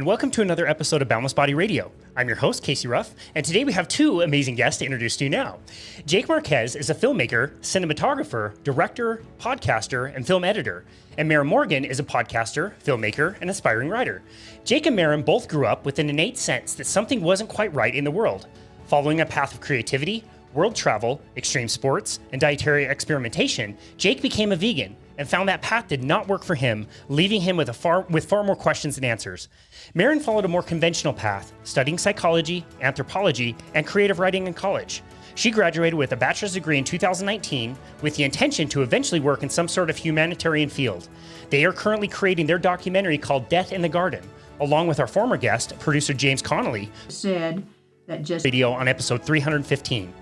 and welcome to another episode of Boundless Body Radio. I'm your host, Casey Ruff, and today we have two amazing guests to introduce to you now. Jake Marquez is a filmmaker, cinematographer, director, podcaster, and film editor. And Maren Morgan is a podcaster, filmmaker, and aspiring writer. Jake and Maren both grew up with an innate sense that something wasn't quite right in the world. Following a path of creativity, world travel, extreme sports, and dietary experimentation, Jake became a vegan and found that path did not work for him, leaving him with far more questions than answers. Maren followed a more conventional path, studying psychology, anthropology, and creative writing in college. She graduated with a bachelor's degree in 2019 with the intention to eventually work in some sort of humanitarian field. They are currently creating their documentary called Death in the Garden, along with our former guest, producer James Connolly, said that just video on episode 315.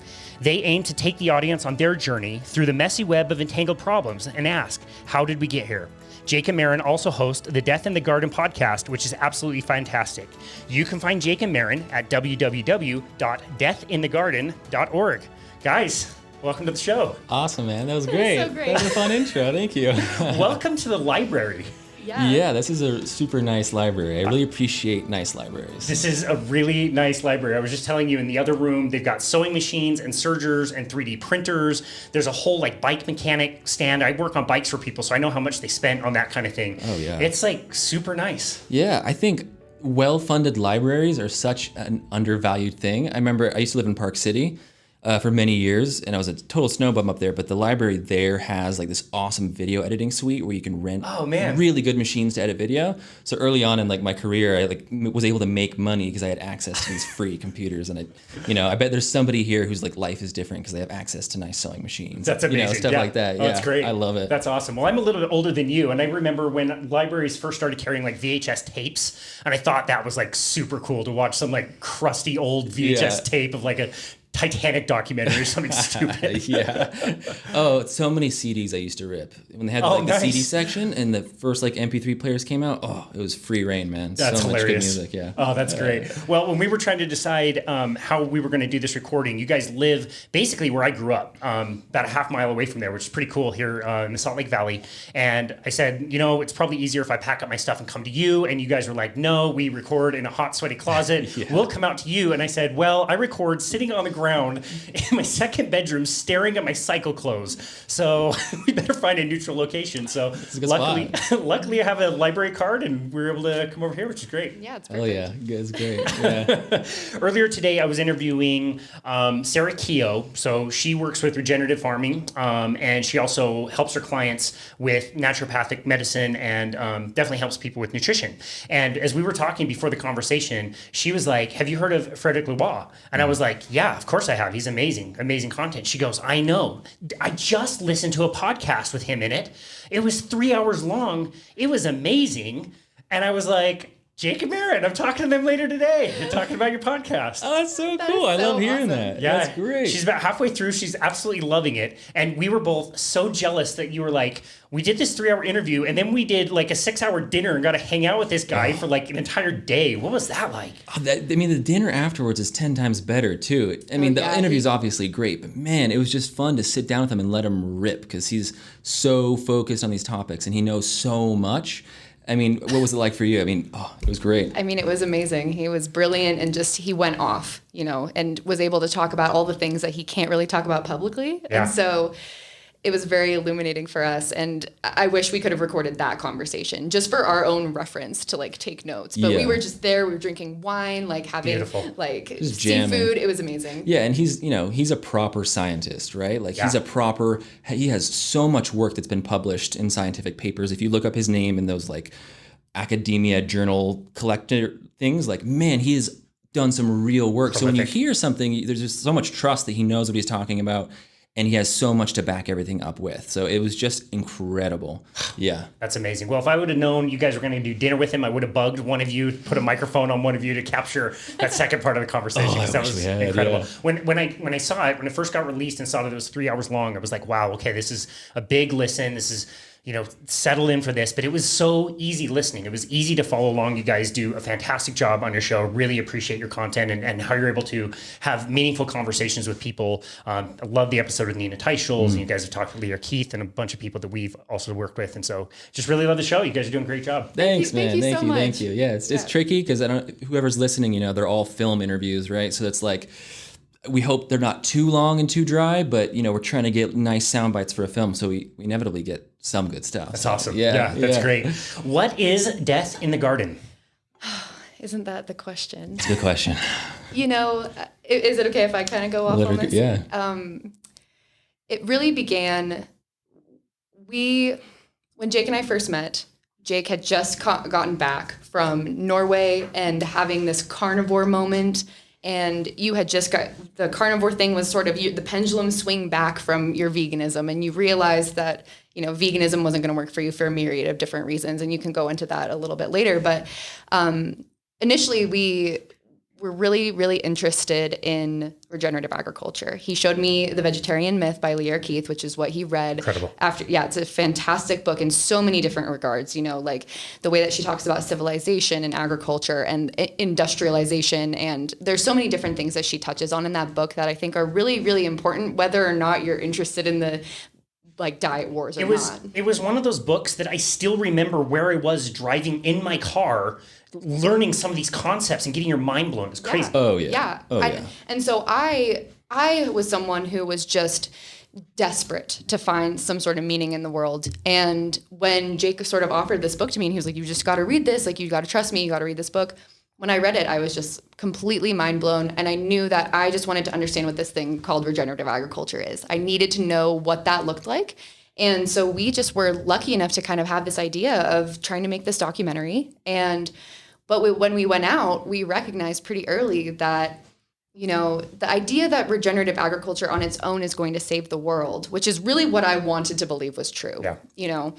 They aim to take the audience on their journey through the messy web of entangled problems and ask, how did we get here? Jake and Maren also host the Death in the Garden podcast, which is absolutely fantastic. You can find Jake and Maren at www.deathinthegarden.org. Guys, welcome to the show. Awesome, man. That was great. So great. That was a fun intro. Thank you. Welcome to the library. Yeah, this is a super nice library. I really appreciate nice libraries. This is a really nice library. I was just telling you, in the other room, they've got sewing machines and sergers and 3D printers. There's a whole bike mechanic stand. I work on bikes for people, so I know how much they spent on that kind of thing. Oh, yeah. It's super nice. Yeah, I think well-funded libraries are such an undervalued thing. I remember I used to live in Park City for many years, and I was a total snow bum up there, but the library there has this awesome video editing suite where you can rent really good machines to edit video. So early on in my career, I was able to make money because I had access to these free computers, and I bet there's somebody here whose life is different because they have access to nice sewing machines. That's amazing. Stuff like that. Oh, yeah, that's great. I love it. That's awesome. Well, I'm a little bit older than you, and I remember when libraries first started carrying VHS tapes, and I thought that was super cool to watch some crusty old VHS tape of a Titanic documentary or something stupid. Yeah. Oh, so many CDs I used to rip. When they had the CD section and the first MP3 players came out, it was free reign, man. That's so hilarious. Much good music, yeah. Oh, that's great. Well, when we were trying to decide how we were going to do this recording, you guys live basically where I grew up, about a half mile away from there, which is pretty cool here in the Salt Lake Valley. And I said, it's probably easier if I pack up my stuff and come to you. And you guys were like, no, we record in a hot, sweaty closet. Yeah. We'll come out to you. And I said, well, I record sitting on the ground in my second bedroom staring at my cycle clothes. So we better find a neutral location. So luckily I have a library card and we're able to come over here, which is great. Yeah, it's perfect. Oh yeah, it's great. Yeah. Earlier today, I was interviewing Sarah Keogh. So she works with regenerative farming, and she also helps her clients with naturopathic medicine and definitely helps people with nutrition. And as we were talking before the conversation, she was like, have you heard of Frederick Lebois? And I was like, yeah, of course I have. He's amazing content. She goes, I know. I just listened to a podcast with him in it. It was 3 hours long. It was amazing. And I was like, Jake and Maren, I'm talking to them later today. They're talking about your podcast. Oh, that's so cool. I love hearing that. Yeah, that's great. She's about halfway through. She's absolutely loving it. And we were both so jealous that you were like, we did this 3-hour interview and then we did a 6-hour dinner and got to hang out with this guy for an entire day. What was that like? The dinner afterwards is 10 times better too. The interview is obviously great, but man, it was just fun to sit down with him and let him rip because he's so focused on these topics and he knows so much. What was it like for you? It was great. It was amazing. He was brilliant and he went off, and was able to talk about all the things that he can't really talk about publicly. Yeah. And so it was very illuminating for us. And I wish we could have recorded that conversation just for our own reference to take notes. But we were just there. We were drinking wine, having Just jamming. seafood. It was amazing. Yeah. And he's a proper scientist, right? He has so much work that's been published in scientific papers. If you look up his name in those academia journal collector things, man, he has done some real work. So when you hear something, there's just so much trust that he knows what he's talking about. And he has so much to back everything up with. So it was just incredible. Yeah. That's amazing. Well, if I would have known you guys were going to do dinner with him, I would have bugged one of you, put a microphone on one of you to capture that second part of the conversation. That was incredible. Yeah. When I saw it, when it first got released and saw that it was 3 hours long, I was like, wow, okay, this is a big listen. This is settle in for this, but it was so easy listening. It was easy to follow along. You guys do a fantastic job on your show. Really appreciate your content and how you're able to have meaningful conversations with people. I love the episode with Nina Teicholz, and you guys have talked with Leah Keith and a bunch of people that we've also worked with. And so just really love the show. You guys are doing a great job. Thanks, man. Thank you so much. Thank you. Yeah, it's tricky because whoever's listening, they're all film interviews, right? So it's like, we hope they're not too long and too dry, but we're trying to get nice sound bites for a film, so we inevitably get some good stuff. That's awesome. Yeah, that's great. What is Death in the Garden? Isn't that the question? It's a good question. Is it okay if I kind of go off on this? Yeah. It really began, when Jake and I first met, Jake had just gotten back from Norway and having this carnivore moment. And you had just got, the carnivore thing was sort of the pendulum swing back from your veganism. And you realized that, veganism wasn't going to work for you for a myriad of different reasons. And you can go into that a little bit later. But initially, we were really, really interested in regenerative agriculture. He showed me The Vegetarian Myth by Leah Keith, which is what he read. Incredible. It's a fantastic book in so many different regards, like the way that she talks about civilization and agriculture and industrialization. And there's so many different things that she touches on in that book that I think are really, really important, whether or not you're interested in the diet wars or not. It was one of those books that I still remember where I was driving in my car, learning some of these concepts and getting your mind blown. It's crazy. Oh yeah. Yeah. Oh yeah. And so I was someone who was just desperate to find some sort of meaning in the world. And when Jake sort of offered this book to me, and he was like, "You just got to read this. You got to trust me. You got to read this book." When I read it, I was just completely mind blown. And I knew that I just wanted to understand what this thing called regenerative agriculture is. I needed to know what that looked like. And so we just were lucky enough to kind of have this idea of trying to make this documentary. But when we went out, we recognized pretty early that, the idea that regenerative agriculture on its own is going to save the world, which is really what I wanted to believe was true. Yeah.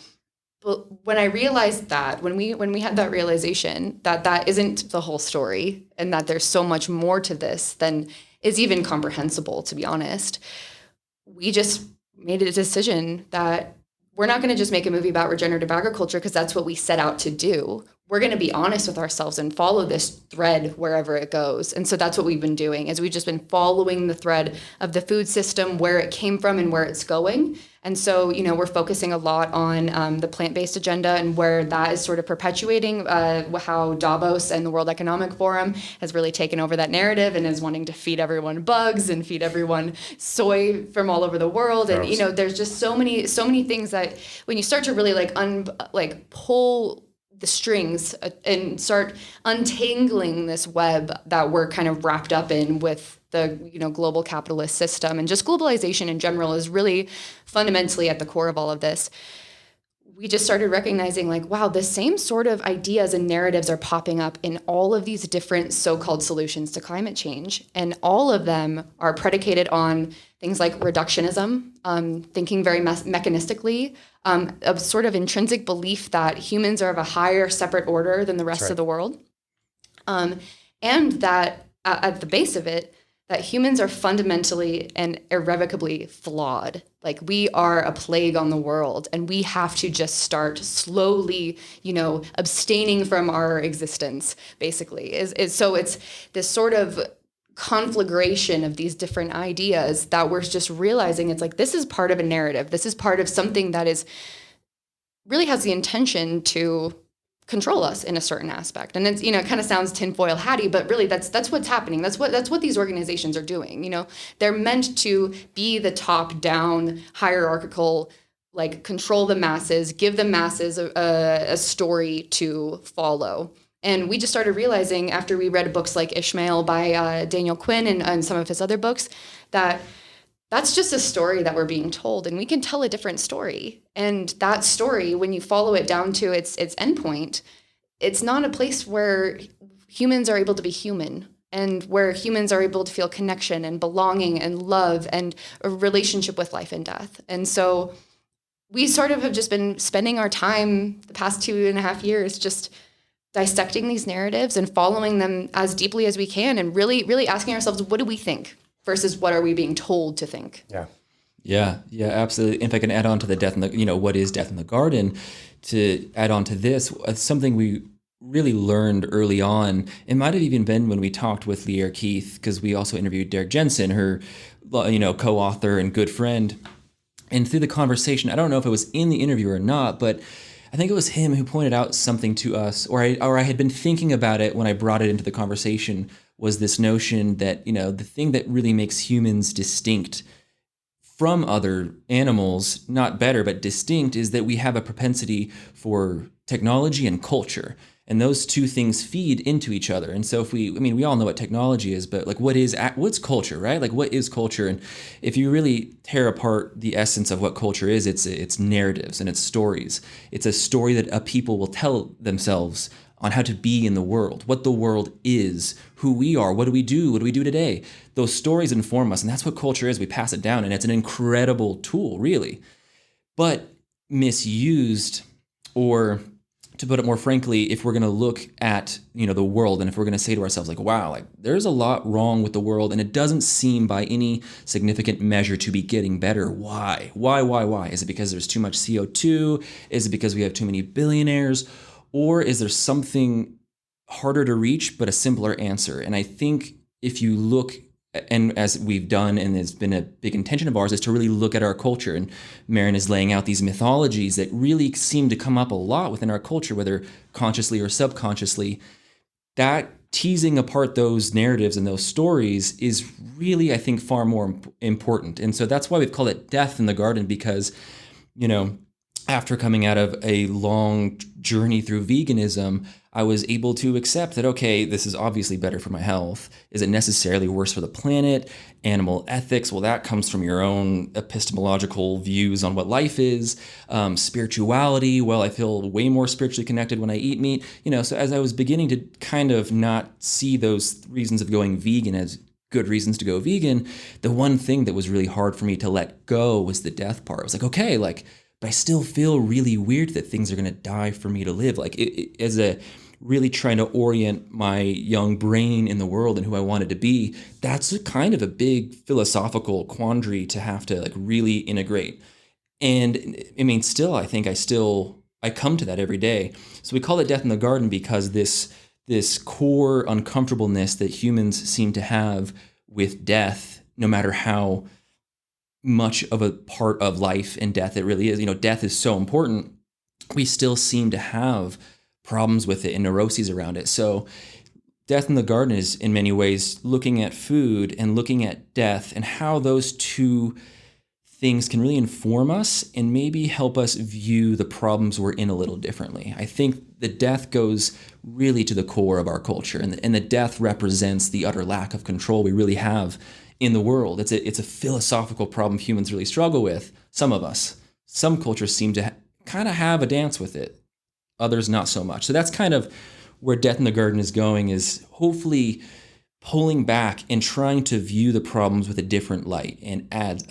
But when I realized that, when we had that realization that isn't the whole story and that there's so much more to this than is even comprehensible, to be honest, we just made a decision that we're not going to just make a movie about regenerative agriculture because that's what we set out to do. We're going to be honest with ourselves and follow this thread wherever it goes. And so that's what we've been doing, is we've just been following the thread of the food system, where it came from and where it's going. And so, we're focusing a lot on the plant-based agenda and where that is sort of perpetuating how Davos and the World Economic Forum has really taken over that narrative and is wanting to feed everyone bugs and feed everyone soy from all over the world. And, there's just so many things that when you start to really pull the strings and start untangling this web that we're kind of wrapped up in with the global capitalist system, and just globalization in general is really fundamentally at the core of all of this. We just started recognizing wow, the same sort of ideas and narratives are popping up in all of these different so-called solutions to climate change. And all of them are predicated on things like reductionism, thinking very mechanistically, a sort of intrinsic belief that humans are of a higher separate order than the rest of the world. And that at the base of it, that humans are fundamentally and irrevocably flawed. We are a plague on the world, and we have to just start slowly, abstaining from our existence, basically. So it's this sort of conflagration of these different ideas that we're just realizing it's this is part of a narrative. This is part of something that really has the intention to control us in a certain aspect. And it's, it kind of sounds tinfoil hatty, but really that's what's happening. That's what these organizations are doing. They're meant to be the top down hierarchical, control the masses, give the masses a story to follow. And we just started realizing after we read books like Ishmael by Daniel Quinn and some of his other books that that's just a story that we're being told, and we can tell a different story. And that story, when you follow it down to its endpoint, it's not a place where humans are able to be human and where humans are able to feel connection and belonging and love and a relationship with life and death. And so we sort of have just been spending our time the past 2.5 years just dissecting these narratives and following them as deeply as we can and really, really asking ourselves, what do we think versus what are we being told to think? Yeah. Yeah, absolutely. If I can add on to the death in the, what is death in the garden, to add on to this, something we really learned early on. It might have even been when we talked with Lear Keith, because we also interviewed Derek Jensen, her, co-author and good friend. And through the conversation, I don't know if it was in the interview or not, but I think it was him who pointed out something to us, or I had been thinking about it when I brought it into the conversation, was this notion that, the thing that really makes humans distinct from other animals, not better, but distinct, is that we have a propensity for technology and culture. And those two things feed into each other. And so we all know what technology is, but like what's culture, right? Like what is culture? And if you really tear apart the essence of what culture is, it's narratives and it's stories. It's a story that a people will tell themselves on how to be in the world, what the world is, who we are, what do we do today? Those stories inform us, and that's what culture is. We pass it down, and it's an incredible tool, really. But misused, or to put it more frankly, if we're going to look at, the world, and if we're going to say to ourselves, like, wow, like there's a lot wrong with the world, and it doesn't seem by any significant measure to be getting better. Why? Is it because there's too much CO2? Is it because we have too many billionaires? Or is there something harder to reach, but a simpler answer? And I think if you look, and as we've done, and it's been a big intention of ours, is to really look at our culture. And Maren is laying out these mythologies that really seem to come up a lot within our culture, whether consciously or subconsciously. That teasing apart those narratives and those stories is really, I think, far more important. And so that's why we've called it Death in the Garden, because, after coming out of a long journey through veganism, I was able to accept that, okay, this is obviously better for my health. Is it necessarily worse for the planet? Animal ethics, well, that comes from your own epistemological views on what life is. Spirituality, well, I feel way more spiritually connected when I eat meat. So as I was beginning to kind of not see those reasons of going vegan as good reasons to go vegan, the one thing that was really hard for me to let go was the death part. I was like, okay, but I still feel really weird that things are going to die for me to live. Like as a really trying to orient my young brain in the world and who I wanted to be, that's a kind of a big philosophical quandary to have to really integrate. And still, I think I come to that every day. So we call it Death in the Garden because this core uncomfortableness that humans seem to have with death, no matter how much of a part of life and death it really is. Death is so important. We still seem to have problems with it and neuroses around it. So Death in the Garden is in many ways looking at food and looking at death and how those two things can really inform us and maybe help us view the problems we're in a little differently. I think the death goes really to the core of our culture, and the death represents the utter lack of control we really have in the world. It's a philosophical problem humans really struggle with. Some of us, some cultures seem to kind of have a dance with it. Others not so much. So that's kind of where Death in the Garden is going, is hopefully pulling back and trying to view the problems with a different light and add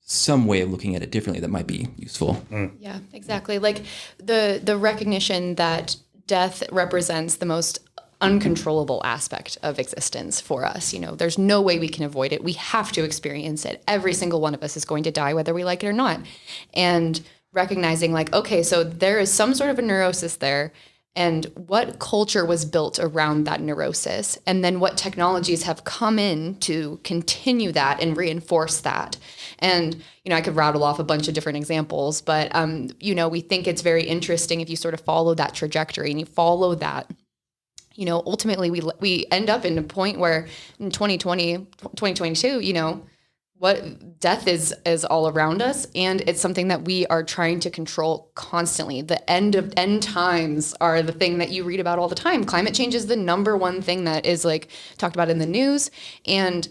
some way of looking at it differently that might be useful. Yeah, exactly. Like the recognition that death represents the most uncontrollable aspect of existence for us. There's no way we can avoid it. We have to experience it. Every single one of us is going to die, whether we like it or not. And recognizing okay, so there is some sort of a neurosis there, and what culture was built around that neurosis, and then what technologies have come in to continue that and reinforce that. And, I could rattle off a bunch of different examples, but, we think it's very interesting if you sort of follow that trajectory and you follow that. Ultimately we end up in a point where in 2022, what death is all around us, and it's something that we are trying to control constantly. The end times are the thing that you read about all the time. Climate change is the number one thing that is talked about in the news, and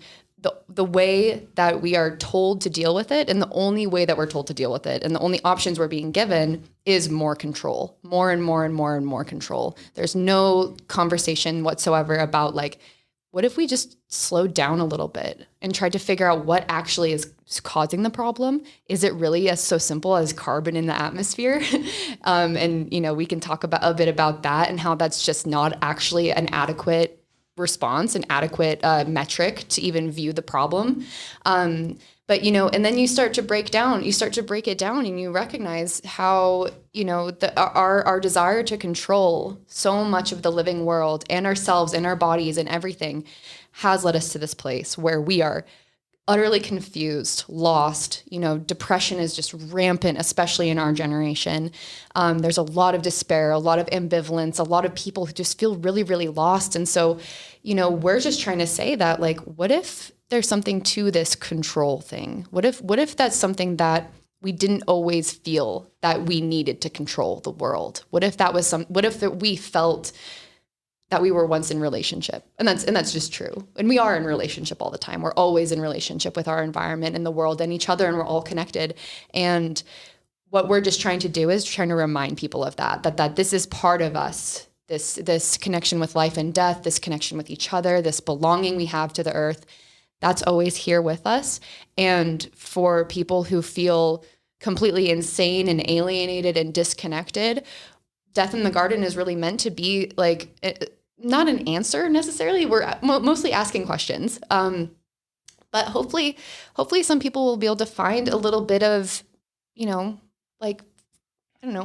the way that we are told to deal with it, and the only way that we're told to deal with it, and the only options we're being given is more control, more and more and more and more control. There's no conversation whatsoever about what if we just slowed down a little bit and tried to figure out what actually is causing the problem? Is it really so simple as carbon in the atmosphere? And we can talk a bit about that and how that's just not actually an adequate response, an adequate metric to even view the problem. But, and then you start to break it down and you recognize how, our desire to control so much of the living world and ourselves and our bodies and everything has led us to this place where we are utterly confused, lost. Depression is just rampant, especially in our generation. There's a lot of despair, a lot of ambivalence, a lot of people who just feel really, really lost. And so, we're just trying to say that, like, what if there's something to this control thing? What if that's something that we didn't always feel that we needed to control the world? What if we felt that we were once in relationship? And that's just true. And we are in relationship all the time. We're always in relationship with our environment and the world and each other, and we're all connected. And what we're just trying to do is trying to remind people of that this is part of us. This connection with life and death, this connection with each other, this belonging we have to the earth, that's always here with us. And for people who feel completely insane and alienated and disconnected, Death in the Garden is really meant to be like, not an answer necessarily. We're mostly asking questions. But hopefully some people will be able to find a little bit of,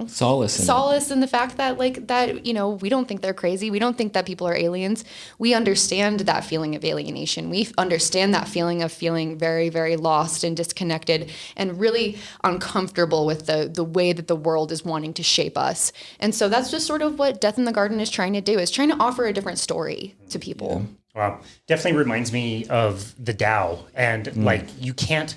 solace in the fact that we don't think they're crazy. We don't think that people are aliens. We understand that feeling of alienation. We understand that feeling of feeling very, very lost and disconnected and really uncomfortable with the way that the world is wanting to shape us. And so that's just sort of what Death in the Garden is trying to do, is trying to offer a different story to people. Yeah. Wow. Definitely reminds me of the Tao, and like you can't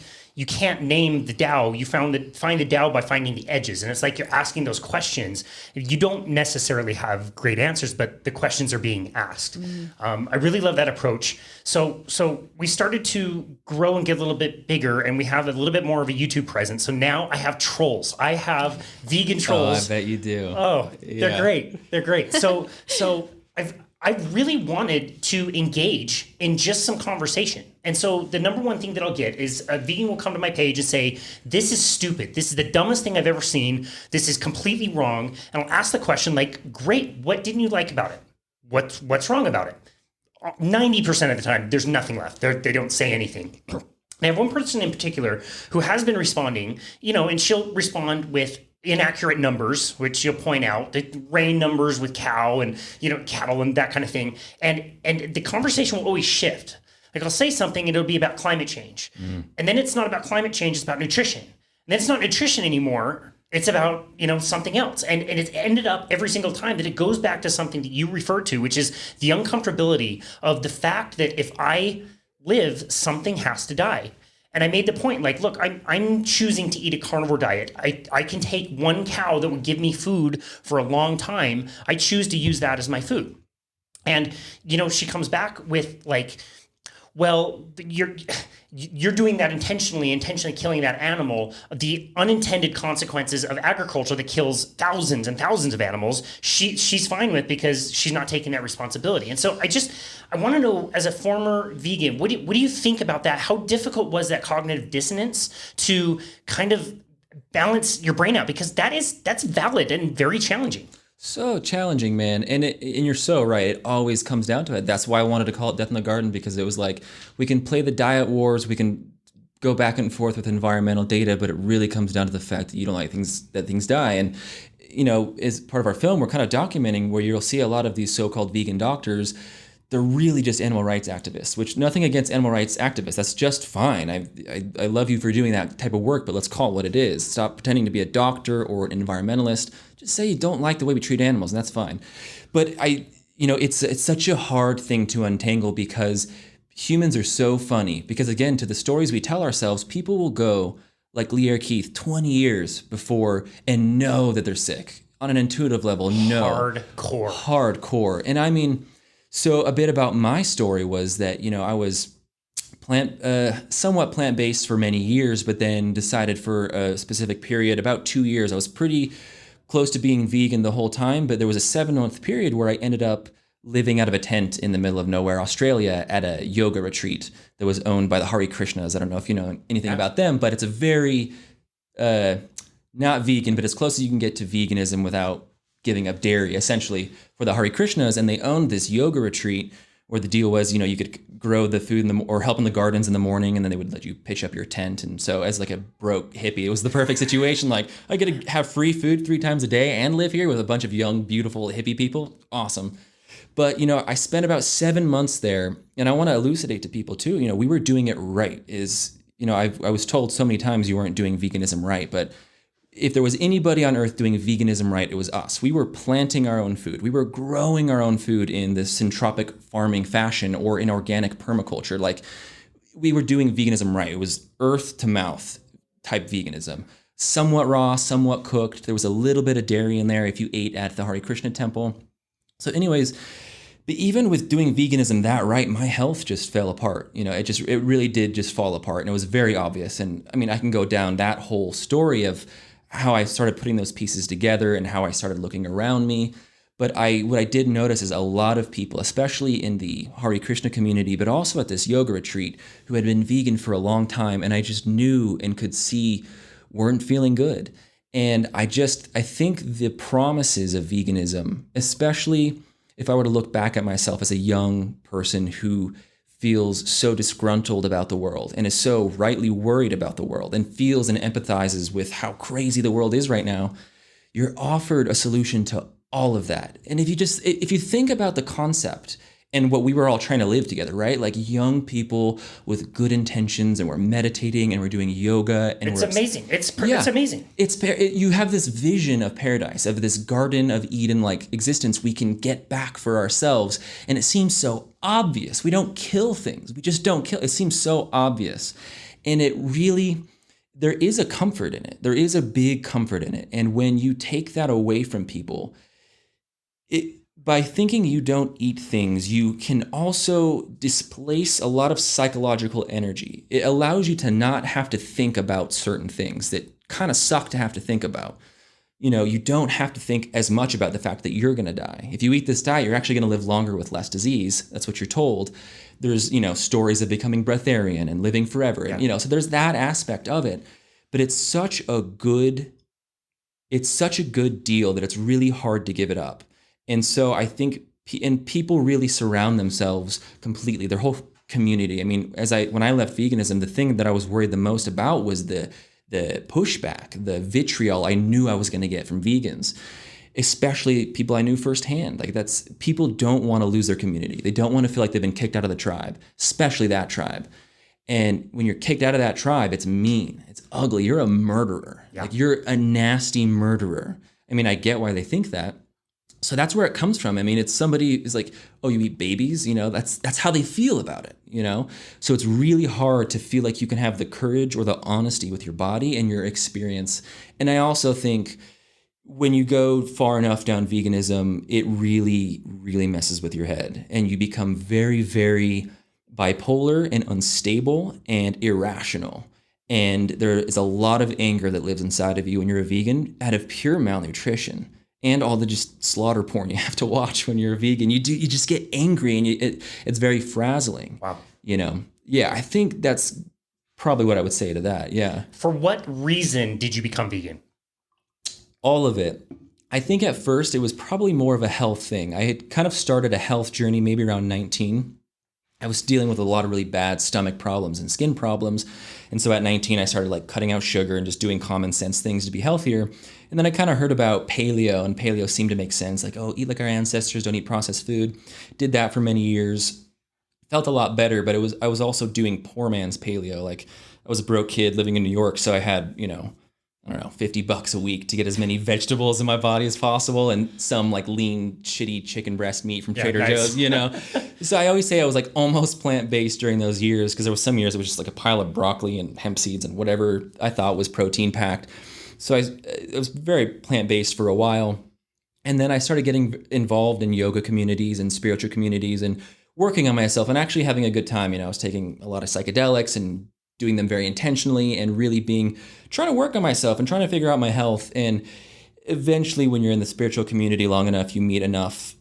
name the Tao. You find the Tao by finding the edges. And it's like you're asking those questions. You don't necessarily have great answers, but the questions are being asked. I really love that approach. So we started to grow and get a little bit bigger, and we have a little bit more of a YouTube presence. So now I have trolls. I have vegan trolls. Oh, I bet you do. Oh, they're great. They're great. So I really wanted to engage in just some conversation. And so the number one thing that I'll get is a vegan will come to my page and say, this is stupid. This is the dumbest thing I've ever seen. This is completely wrong. And I'll ask the question like, great, what didn't you like about it? What's wrong about it? 90% of the time, there's nothing left. They don't say anything. I have one person in particular who has been responding, and she'll respond with inaccurate numbers, which you'll point out, the rain numbers with cow and, cattle and that kind of thing. And the conversation will always shift. Like I'll say something and it'll be about climate change. And then it's not about climate change, it's about nutrition. And then it's not nutrition anymore. It's about, something else. And it's ended up every single time that it goes back to something that you referred to, which is the uncomfortability of the fact that if I live, something has to die. And I made the point, like, look, I'm choosing to eat a carnivore diet. I can take one cow that would give me food for a long time. I choose to use that as my food. And, she comes back with like, well, you're doing that intentionally killing that animal. The unintended consequences of agriculture that kills thousands and thousands of animals, she's fine with because she's not taking that responsibility. And so I want to know, as a former vegan, what do you think about that? How difficult was that cognitive dissonance to kind of balance your brain out? Because that's valid and very challenging. So challenging, man. And you're so right. It always comes down to it. That's why I wanted to call it Death in the Garden, because it was like, we can play the diet wars, we can go back and forth with environmental data, but it really comes down to the fact that you don't like that things die. And, as part of our film, we're kind of documenting where you'll see a lot of these so-called vegan doctors. They're really just animal rights activists, which nothing against animal rights activists. That's just fine. I love you for doing that type of work, but let's call it what it is. Stop pretending to be a doctor or an environmentalist. Just say you don't like the way we treat animals, and that's fine. But it's such a hard thing to untangle, because humans are so funny. Because again, to the stories we tell ourselves, people will go like Lear Keith 20 years before and know that they're sick on an intuitive level. Hardcore. And I mean, so a bit about my story was that, I was somewhat plant-based for many years, but then decided for a specific period, about 2 years, I was pretty close to being vegan the whole time, but there was a 7-month period where I ended up living out of a tent in the middle of nowhere, Australia, at a yoga retreat that was owned by the Hare Krishnas. I don't know if you know anything about them, but it's a very, not vegan, but as close as you can get to veganism without giving up dairy, essentially, for the Hare Krishnas. And they owned this yoga retreat or the deal was, you could grow the food or help in the gardens in the morning, and then they would let you pitch up your tent. And so as like a broke hippie, it was the perfect situation. Like, I get to have free food 3 times a day and live here with a bunch of young, beautiful hippie people. Awesome. But, I spent about 7 months there, and I want to elucidate to people too, we were doing it right. I was told so many times you weren't doing veganism right, but if there was anybody on earth doing veganism right, it was us. We were planting our own food. We were growing our own food in this syntropic farming fashion or in organic permaculture. Like, we were doing veganism right. It was earth to mouth type veganism. Somewhat raw, somewhat cooked. There was a little bit of dairy in there if you ate at the Hare Krishna temple. So anyways, but even with doing veganism that right, my health just fell apart. It really did just fall apart, and it was very obvious. And I mean, I can go down that whole story of how I started putting those pieces together and how I started looking around me. But what I did notice is a lot of people, especially in the Hare Krishna community, but also at this yoga retreat, who had been vegan for a long time, and I just knew and could see weren't feeling good. And I think the promises of veganism, especially if I were to look back at myself as a young person who feels so disgruntled about the world and is so rightly worried about the world and feels and empathizes with how crazy the world is right now, you're offered a solution to all of that. And if you think about the concept and what we were all trying to live together, right? Like young people with good intentions, and we're meditating and we're doing yoga. And it's amazing. It's amazing. You have this vision of paradise, of this Garden of Eden-like existence we can get back for ourselves. And it seems so obvious. We don't kill things. We just don't kill. It seems so obvious. And it really, there is a comfort in it. There is a big comfort in it. And when you take that away from people, by thinking you don't eat things, you can also displace a lot of psychological energy. It allows you to not have to think about certain things that kind of suck to have to think about. You don't have to think as much about the fact that you're going to die. If you eat this diet, you're actually going to live longer with less disease. That's what you're told. There's, stories of becoming breatharian and living forever. Yeah. And, so there's that aspect of it. But it's such a good deal that it's really hard to give it up. And so I think, and people really surround themselves completely, their whole community. I mean, when I left veganism, the thing that I was worried the most about was the pushback, the vitriol I knew I was going to get from vegans, especially people I knew firsthand. Like, people don't want to lose their community. They don't want to feel like they've been kicked out of the tribe, especially that tribe. And when you're kicked out of that tribe, it's mean, it's ugly. You're a murderer. Yeah. Like, you're a nasty murderer. I mean, I get why they think that. So that's where it comes from. I mean, it's somebody who's like, oh, you eat babies? That's how they feel about it, So it's really hard to feel like you can have the courage or the honesty with your body and your experience. And I also think when you go far enough down veganism, it really, really messes with your head. And you become very, very bipolar and unstable and irrational. And there is a lot of anger that lives inside of you when you're a vegan out of pure malnutrition. And all the just slaughter porn you have to watch when you're a vegan. You just get angry, and it's very frazzling. Wow. Yeah, I think that's probably what I would say to that. Yeah. For what reason did you become vegan? All of it. I think at first it was probably more of a health thing. I had kind of started a health journey maybe around 19. I was dealing with a lot of really bad stomach problems and skin problems. And so at 19, I started cutting out sugar and just doing common sense things to be healthier. And then I kind of heard about paleo, and paleo seemed to make sense. Like, oh, eat like our ancestors, don't eat processed food. Did that for many years. Felt a lot better, but I was also doing poor man's paleo. Like, I was a broke kid living in New York, so I had, $50 a week to get as many vegetables in my body as possible and some lean, shitty chicken breast meat from Trader Joe's, So I always say I was almost plant-based during those years, because there were some years it was just a pile of broccoli and hemp seeds and whatever I thought was protein-packed. So I was very plant-based for a while. And then I started getting involved in yoga communities and spiritual communities and working on myself and actually having a good time. I was taking a lot of psychedelics and doing them very intentionally and really trying to work on myself and trying to figure out my health. And eventually, when you're in the spiritual community long enough, you meet enough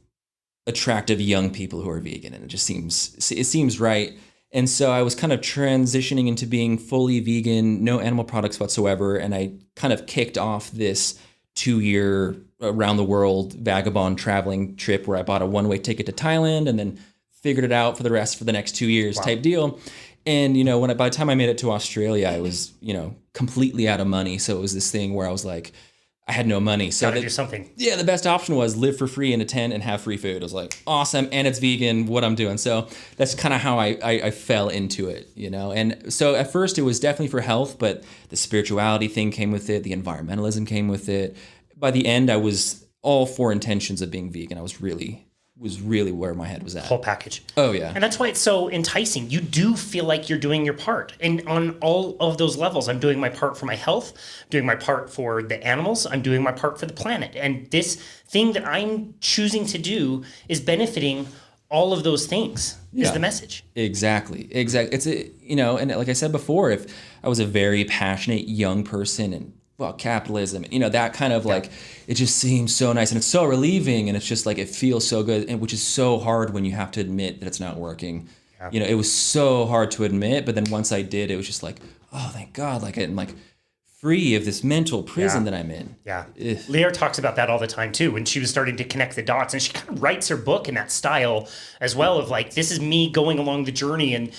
attractive young people who are vegan, and it seems right. And so I was kind of transitioning into being fully vegan, no animal products whatsoever. And I kind of kicked off this 2-year around the world vagabond traveling trip where I bought a one-way ticket to Thailand and then figured it out for the next 2 years type deal. And, by the time I made it to Australia, I was, completely out of money. So it was this thing where I was like, I had no money. So gotta do something. Yeah, the best option was live for free in a tent and have free food. I was like, awesome, and it's vegan, what I'm doing. So that's kind of how I fell into it, And so at first it was definitely for health, but the spirituality thing came with it, the environmentalism came with it. By the end, I was all for intentions of being vegan. I was really where my head was at. Whole package. Oh, yeah. And that's why it's so enticing. You do feel like you're doing your part. And on all of those levels, I'm doing my part for my health, doing my part for the animals, I'm doing my part for the planet. And this thing that I'm choosing to do is benefiting all of those things, is the message. Exactly. It's, and like I said before, if I was a very passionate young person and capitalism, that kind of like, it just seems so nice and it's so relieving and it's just like, it feels so good, and which is so hard when you have to admit that it's not working. Yeah. It was so hard to admit, but then once I did, it was just like, oh, thank God, like I'm like free of this mental prison that I'm in. Yeah. Leah talks about that all the time too, when she was starting to connect the dots, and she kind of writes her book in that style as well of like, this is me going along the journey and,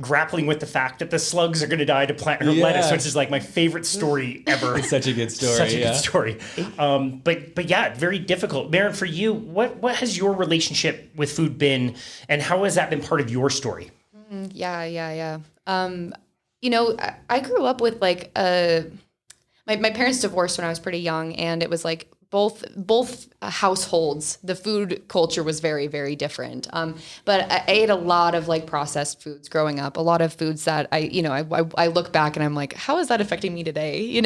grappling with the fact that the slugs are going to die to plant her lettuce, which is like my favorite story ever. It's such a good story. Such a good story. But yeah, very difficult. Maren, for you, what has your relationship with food been, and how has that been part of your story? Yeah. I grew up with like my parents divorced when I was pretty young, and it was like both households, the food culture was very, very different. But I ate a lot of like processed foods growing up, a lot of foods that I look back and I'm like, how is that affecting me today?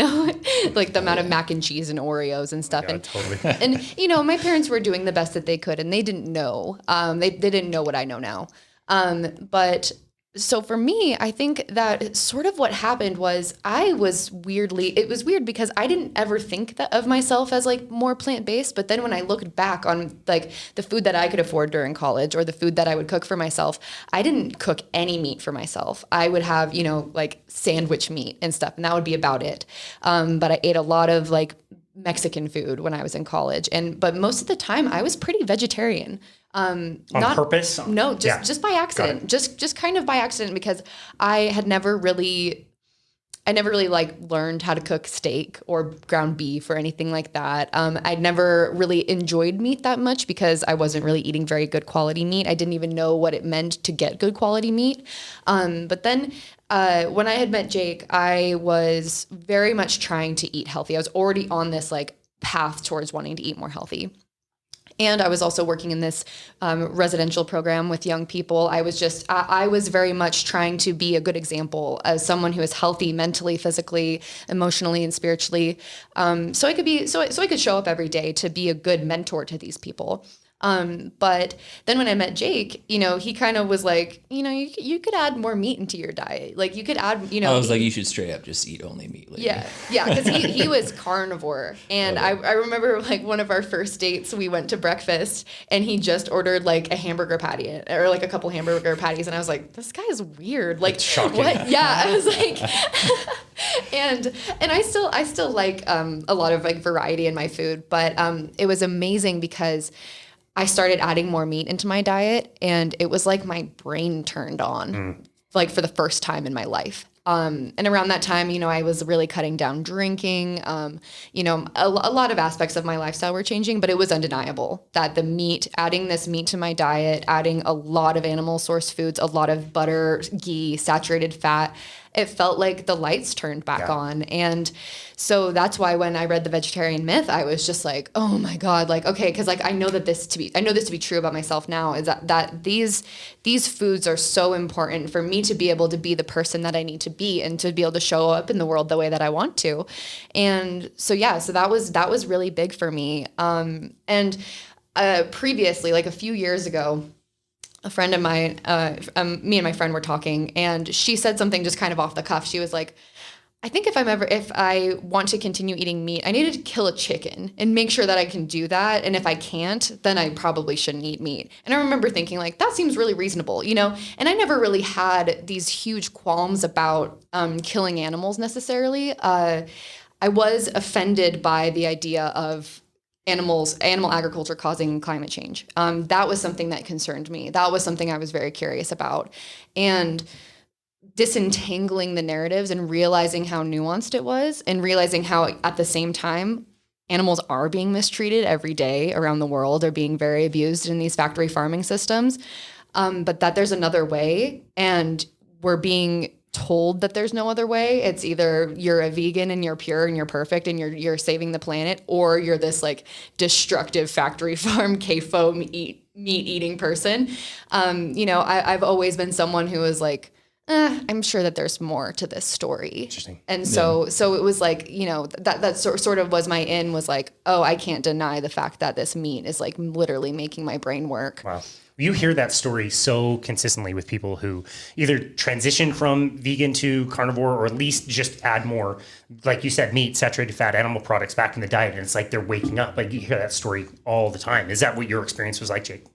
Like the amount of mac and cheese and Oreos and stuff. Yeah, totally. And, my parents were doing the best that they could, and they didn't know, they didn't know what I know now. But so for me, I think that sort of what happened was it was weird because I didn't ever think of myself as like more plant-based. But then when I looked back on like the food that I could afford during college or the food that I would cook for myself, I didn't cook any meat for myself. I would have, like sandwich meat and stuff, and that would be about it. But I ate a lot of like Mexican food when I was in college. But most of the time I was pretty vegetarian. On purpose? No, just by accident. Just kind of by accident, because I never really like learned how to cook steak or ground beef or anything like that. I'd never really enjoyed meat that much because I wasn't really eating very good quality meat. I didn't even know what it meant to get good quality meat. But then when I had met Jake, I was very much trying to eat healthy. I was already on this like path towards wanting to eat more healthy. And I was also working in this residential program with young people. I was very much trying to be a good example as someone who is healthy mentally, physically, emotionally, and spiritually. So I could show up every day to be a good mentor to these people. But then when I met Jake, he kind of was like, you could add more meat into your diet. Like you could add, I was like, you should straight up just eat only meat. Later. Yeah. Because he was carnivore. And I remember like one of our first dates, we went to breakfast and he just ordered like a hamburger patty or like a couple hamburger patties. And I was like, this guy is weird. Like, it's shocking. What? Yeah. I was like, and I still like, a lot of like variety in my food, but, it was amazing because I started adding more meat into my diet, and it was like my brain turned on, like for the first time in my life. And around that time, I was really cutting down drinking. A lot of aspects of my lifestyle were changing, but it was undeniable that adding this meat to my diet, adding a lot of animal source foods, a lot of butter, ghee, saturated fat, it felt like the lights turned back on. And so that's why when I read The Vegetarian Myth, I was just like, oh my God, like, okay. Cause like, I know this to be true about myself now, is that these foods are so important for me to be able to be the person that I need to be and to be able to show up in the world the way that I want to. And so, so that was really big for me. Previously, like a few years ago, a friend of mine, me and my friend were talking, and she said something just kind of off the cuff. She was like, I think if I want to continue eating meat, I need to kill a chicken and make sure that I can do that. And if I can't, then I probably shouldn't eat meat. And I remember thinking like, that seems really reasonable, and I never really had these huge qualms about killing animals necessarily. I was offended by the idea of animal agriculture causing climate change. That was something that concerned me. That was something I was very curious about. And disentangling the narratives and realizing how nuanced it was, and realizing how at the same time animals are being mistreated every day around the world, are being very abused in these factory farming systems, but that there's another way, and we're being told that there's no other way. It's either you're a vegan and you're pure and you're perfect and you're saving the planet, or you're this like destructive factory farm CAFO meat eating person. I've always been someone who was like, I'm sure that there's more to this story. Interesting. And so it was like, that sort of was my in, was like, oh, I can't deny the fact that this meat is like literally making my brain work. Wow. You hear that story so consistently with people who either transition from vegan to carnivore, or at least just add more, like you said, meat, saturated fat, animal products back in the diet. And it's like they're waking up. Like you hear that story all the time. Is that what your experience was like, Jake?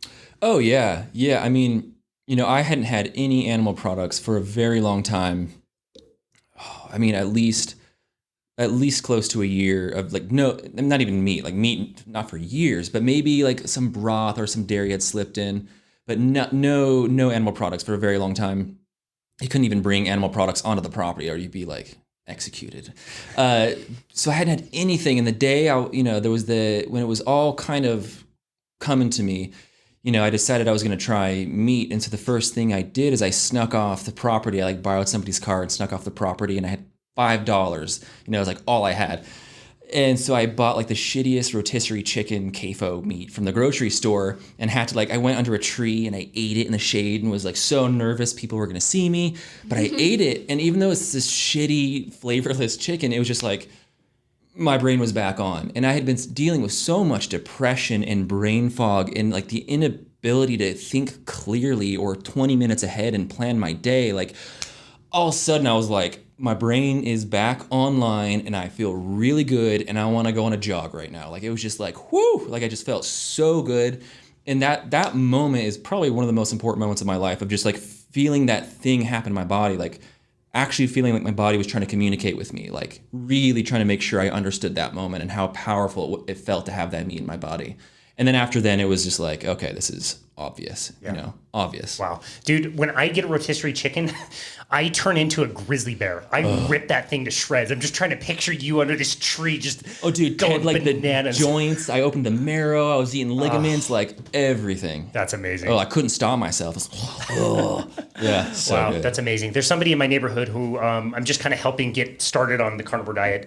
Oh, yeah. Yeah. I mean, I hadn't had any animal products for a very long time. Oh, I mean, at least close to a year of like, no, not even meat, like meat, not for years, but maybe like some broth or some dairy had slipped in, but no animal products for a very long time. You couldn't even bring animal products onto the property, or you'd be like executed. So I hadn't had anything. And the day there was when it was all kind of coming to me, I decided I was going to try meat. And so the first thing I did is I snuck off the property. I like borrowed somebody's car and snuck off the property, and I had $5. It was like all I had. And so I bought like the shittiest rotisserie chicken CAFO meat from the grocery store, and had to I went under a tree and I ate it in the shade and was like so nervous people were going to see me. But I ate it. And even though it's this shitty, flavorless chicken, it was just like, my brain was back on. And I had been dealing with so much depression and brain fog and like the inability to think clearly or 20 minutes ahead and plan my day. Like all of a sudden I was like, my brain is back online and I feel really good and I want to go on a jog right now. Like it was just like, whoo, like I just felt so good. And that moment is probably one of the most important moments of my life, of just like feeling that thing happen in my body, like actually feeling like my body was trying to communicate with me, like really trying to make sure I understood that moment and how powerful it felt to have that meat in my body. And then after then, it was just like, okay, this is obvious, obvious. Wow. Dude, when I get a rotisserie chicken, I turn into a grizzly bear. I rip that thing to shreds. I'm just trying to picture you under this tree just going like bananas. The joints, I opened the marrow, I was eating ligaments, like everything. That's amazing. Oh, I couldn't stop myself. Yeah, so wow, good. That's amazing. There's somebody in my neighborhood who I'm just kind of helping get started on the carnivore diet.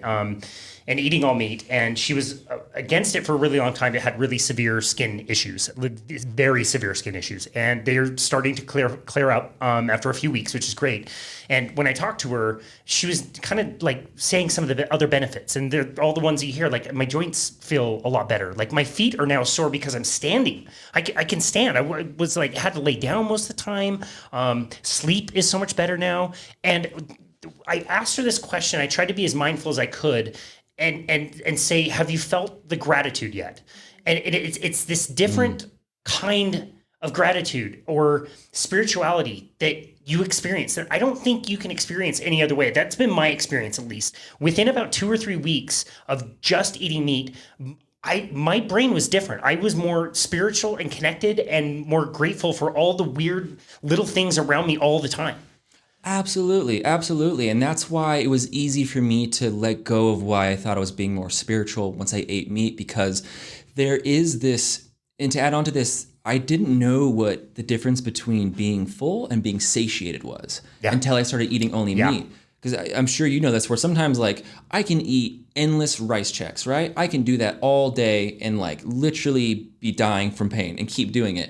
And eating all meat, and she was against it for a really long time. It had really severe skin issues, very severe skin issues, and they're starting to clear up after a few weeks, which is great. And when I talked to her, she was kind of like saying some of the other benefits, and they're all the ones you hear. Like my joints feel a lot better. Like my feet are now sore because I'm standing. I can stand. I was like had to lay down most of the time. Sleep is so much better now. And I asked her this question. I tried to be as mindful as I could. And say, have you felt the gratitude yet? And it's this different kind of gratitude or spirituality that you experience that I don't think you can experience any other way. That's been my experience, at least. Within about 2 or 3 weeks of just eating meat, my brain was different. I was more spiritual and connected and more grateful for all the weird little things around me all the time. Absolutely. And that's why it was easy for me to let go of why I thought I was being more spiritual once I ate meat, because there is this, and to add on to this, I didn't know what the difference between being full and being satiated was until I started eating only meat. Because I'm sure you know this, where sometimes like I can eat endless rice checks, right? I can do that all day and like literally be dying from pain and keep doing it.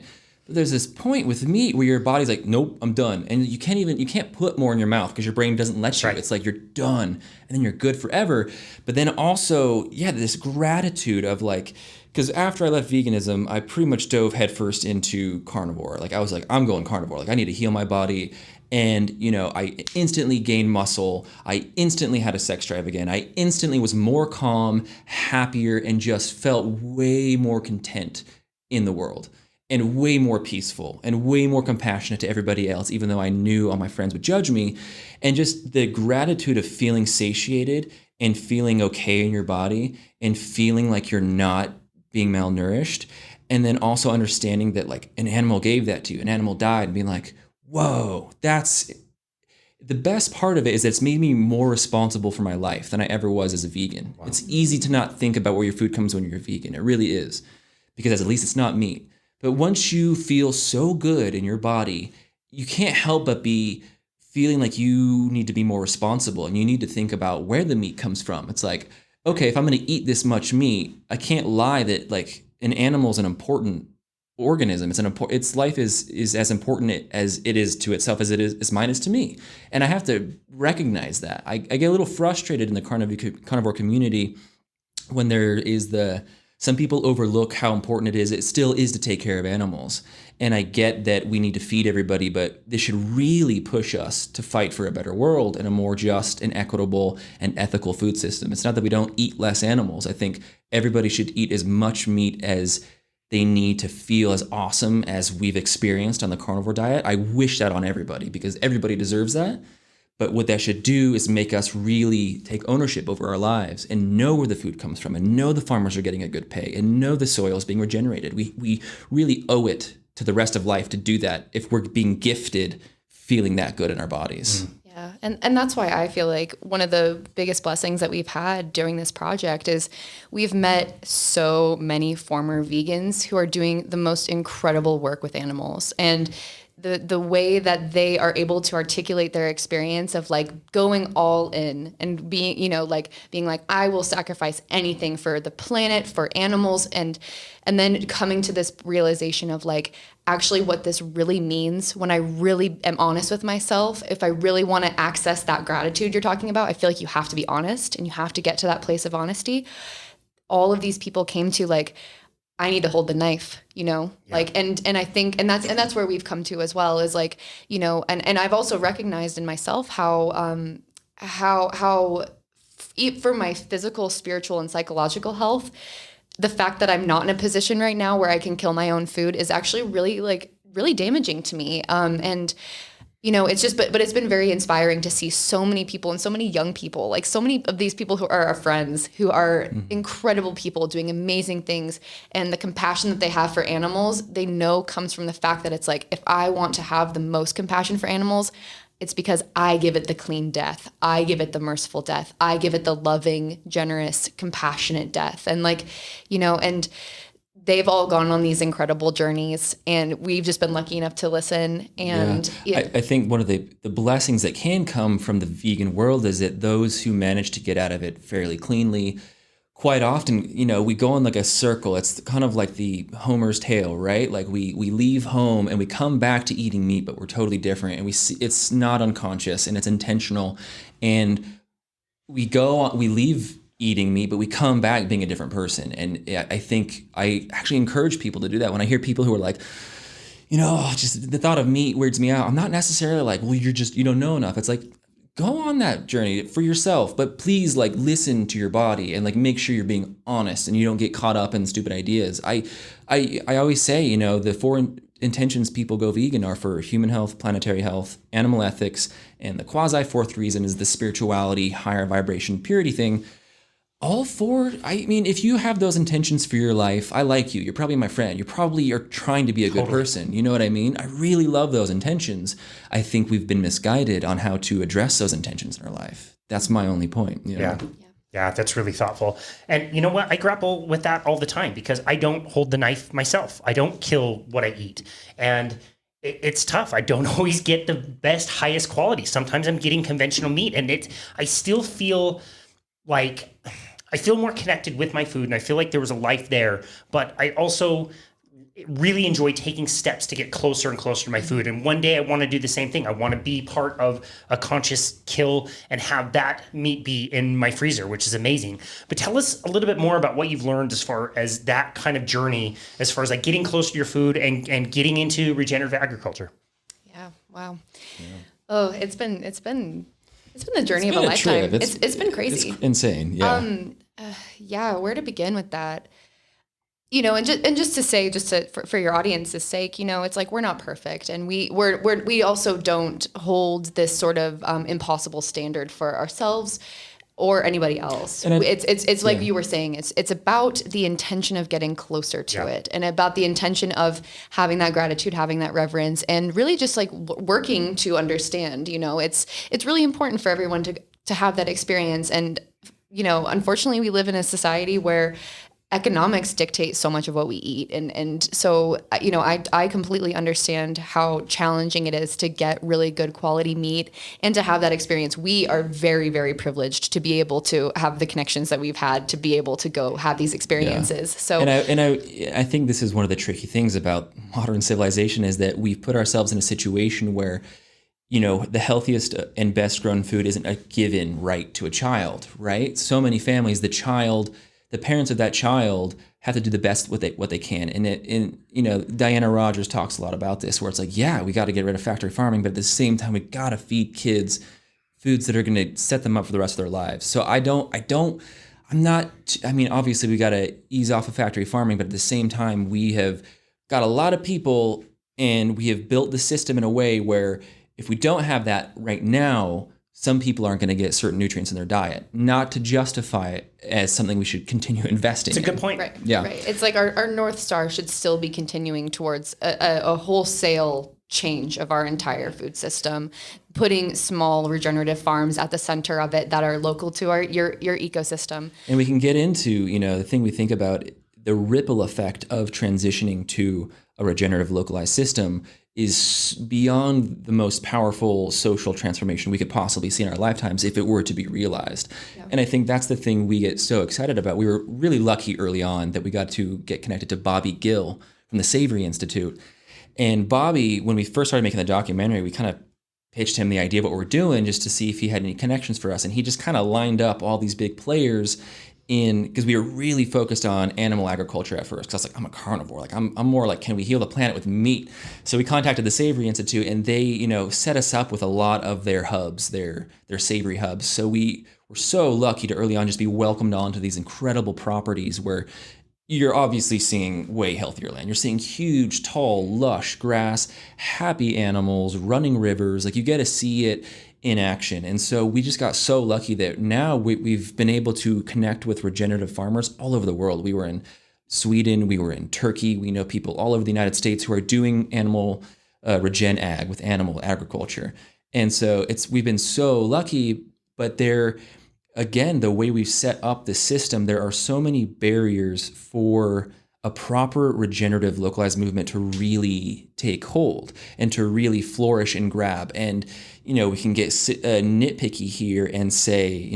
There's this point with meat where your body's like, nope, I'm done. And you can't put more in your mouth because your brain doesn't let you. Right. It's like you're done and then you're good forever. But then also, this gratitude of like, because after I left veganism, I pretty much dove headfirst into carnivore. Like I was like, I'm going carnivore. Like I need to heal my body. And, I instantly gained muscle. I instantly had a sex drive again. I instantly was more calm, happier, and just felt way more content in the world. And way more peaceful and way more compassionate to everybody else, even though I knew all my friends would judge me. And just the gratitude of feeling satiated and feeling okay in your body and feeling like you're not being malnourished. And then also understanding that like an animal gave that to you, an animal died, and being like, whoa, that's the best part of it is that it's made me more responsible for my life than I ever was as a vegan. Wow. It's easy to not think about where your food comes when you're a vegan. It really is, because at least it's not meat. But once you feel so good in your body, you can't help but be feeling like you need to be more responsible, and you need to think about where the meat comes from. It's like, okay, if I'm going to eat this much meat, I can't lie that like an animal is an important organism. Its life is as important as it is to itself as mine is to me. And I have to recognize that. I get a little frustrated in the carnivore community when there is some people overlook how important it still is to take care of animals. And I get that we need to feed everybody, but this should really push us to fight for a better world and a more just and equitable and ethical food system. It's not that we don't eat less animals. I think everybody should eat as much meat as they need to feel as awesome as we've experienced on the carnivore diet. I wish that on everybody, because everybody deserves that. But what that should do is make us really take ownership over our lives and know where the food comes from, and know the farmers are getting a good pay, and know the soil is being regenerated. We really owe it to the rest of life to do that if we're being gifted feeling that good in our bodies. Yeah. And that's why I feel like one of the biggest blessings that we've had during this project is we've met so many former vegans who are doing the most incredible work with animals. And the way that they are able to articulate their experience of like going all in and being, being like, I will sacrifice anything for the planet, for animals, and then coming to this realization of like, actually what this really means when I really am honest with myself. If I really want to access that gratitude you're talking about, I feel like you have to be honest, and you have to get to that place of honesty. All of these people came to like, I need to hold the knife, like, and I think, and that's where we've come to as well, is like, and I've also recognized in myself how for my physical, spiritual, and psychological health, the fact that I'm not in a position right now where I can kill my own food is actually really damaging to me. And it's just, but it's been very inspiring to see so many people, and so many young people, like so many of these people who are our friends, who are incredible people doing amazing things. And the compassion that they have for animals, they know comes from the fact that it's like, if I want to have the most compassion for animals, it's because I give it the clean death. I give it the merciful death. I give it the loving, generous, compassionate death. And like, and they've all gone on these incredible journeys, and we've just been lucky enough to listen. And I think one of the blessings that can come from the vegan world is that those who manage to get out of it fairly cleanly, quite often, we go in like a circle. It's kind of like the Homer's tale, right? Like we leave home and we come back to eating meat, but we're totally different. And we see it's not unconscious and it's intentional. And we leave eating meat, but we come back being a different person. And I think I actually encourage people to do that. When I hear people who are like, just the thought of meat weirds me out, I'm not necessarily like, well, you don't know enough. It's like, go on that journey for yourself, but please like listen to your body and like make sure you're being honest and you don't get caught up in stupid ideas. I always say, the four intentions people go vegan are for human health, planetary health, animal ethics, and the quasi fourth reason is the spirituality, higher vibration, purity thing. All four, if you have those intentions for your life, I like you. You're probably my friend. You probably are trying to be a good person. You know what I mean? I really love those intentions. I think we've been misguided on how to address those intentions in our life. That's my only point. Yeah, that's really thoughtful. And you know what? I grapple with that all the time because I don't hold the knife myself. I don't kill what I eat. And it's tough. I don't always get the best, highest quality. Sometimes I'm getting conventional meat, and I still feel like I feel more connected with my food, and I feel like there was a life there, but I also really enjoy taking steps to get closer and closer to my food. And one day I want to do the same thing. I want to be part of a conscious kill and have that meat be in my freezer, which is amazing. But tell us a little bit more about what you've learned as far as that kind of journey, as far as like getting close to your food and getting into regenerative agriculture. Yeah. Wow. Yeah. Oh, it's been the journey of a lifetime. It's been crazy. It's insane. Yeah. Where to begin with that? And just to say, for your audience's sake, it's like we're not perfect, and we also don't hold this sort of impossible standard for ourselves or anybody else. It's like you were saying, it's about the intention of getting closer to it, and about the intention of having that gratitude, having that reverence, and really just like working to understand, it's really important for everyone to have that experience. And, unfortunately we live in a society where economics dictate so much of what we eat. And so, I completely understand how challenging it is to get really good quality meat and to have that experience. We are very, very privileged to be able to have the connections that we've had to be able to go have these experiences. Yeah. So, I think this is one of the tricky things about modern civilization is that we've put ourselves in a situation where, the healthiest and best grown food isn't a given right to a child, right? So many families, the parents of that child have to do the best what they can. And Diana Rogers talks a lot about this, where it's like, yeah, we got to get rid of factory farming, but at the same time, we got to feed kids foods that are going to set them up for the rest of their lives. So obviously we got to ease off of factory farming, but at the same time, we have got a lot of people and we have built the system in a way where if we don't have that right now, some people aren't going to get certain nutrients in their diet, not to justify it as something we should continue investing in. It's a good point. Right. Yeah. Right. It's like our North Star should still be continuing towards a wholesale change of our entire food system, putting small regenerative farms at the center of it that are local to your ecosystem. And we can get into, the thing we think about, the ripple effect of transitioning to a regenerative localized system is beyond the most powerful social transformation we could possibly see in our lifetimes if it were to be realized. Yeah. And I think that's the thing we get so excited about. We were really lucky early on that we got to get connected to Bobby Gill from the Savory Institute. And Bobby, when we first started making the documentary, we kind of pitched him the idea of what we're doing just to see if he had any connections for us. And he just kind of lined up all these big players because we were really focused on animal agriculture at first. Because I was like, I'm a carnivore. Like I'm more like, can we heal the planet with meat? So we contacted the Savory Institute, and they, set us up with a lot of their hubs, their savory hubs. So we were so lucky to early on just be welcomed onto these incredible properties where you're obviously seeing way healthier land. You're seeing huge, tall, lush grass, happy animals, running rivers. Like you get to see it in action. And so we just got so lucky that now we've been able to connect with regenerative farmers all over the world. We were in Sweden, we were in Turkey. We know people all over the United States who are doing animal regen ag with animal agriculture. And so we've been so lucky, but again, the way we've set up the system, there are so many barriers for a proper regenerative localized movement to really take hold and to really flourish and grab. And, we can get nitpicky here and say,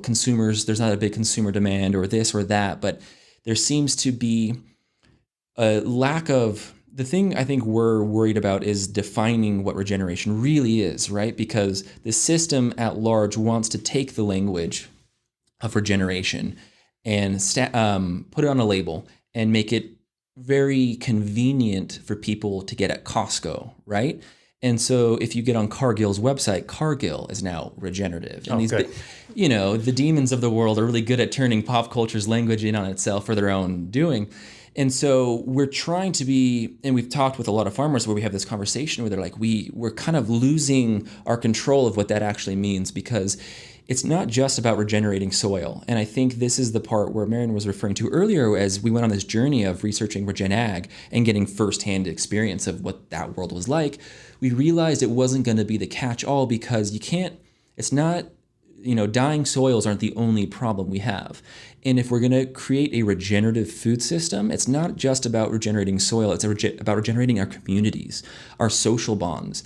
consumers, there's not a big consumer demand or this or that, but there seems to be a lack of. The thing I think we're worried about is defining what regeneration really is, right? Because the system at large wants to take the language of regeneration and put it on a label and make it very convenient for people to get at Costco, right? And so if you get on Cargill's website, Cargill is now regenerative. And the demons of the world are really good at turning pop culture's language in on itself for their own doing. And so we're trying to be, and we've talked with a lot of farmers where we have this conversation where they're like, we're kind of losing our control of what that actually means, because it's not just about regenerating soil. And I think this is the part where Maren was referring to earlier as we went on this journey of researching regen ag and getting firsthand experience of what that world was like. We realized it wasn't going to be the catch-all, because dying soils aren't the only problem we have. And if we're going to create a regenerative food system, it's not just about regenerating soil, it's about regenerating our communities, our social bonds,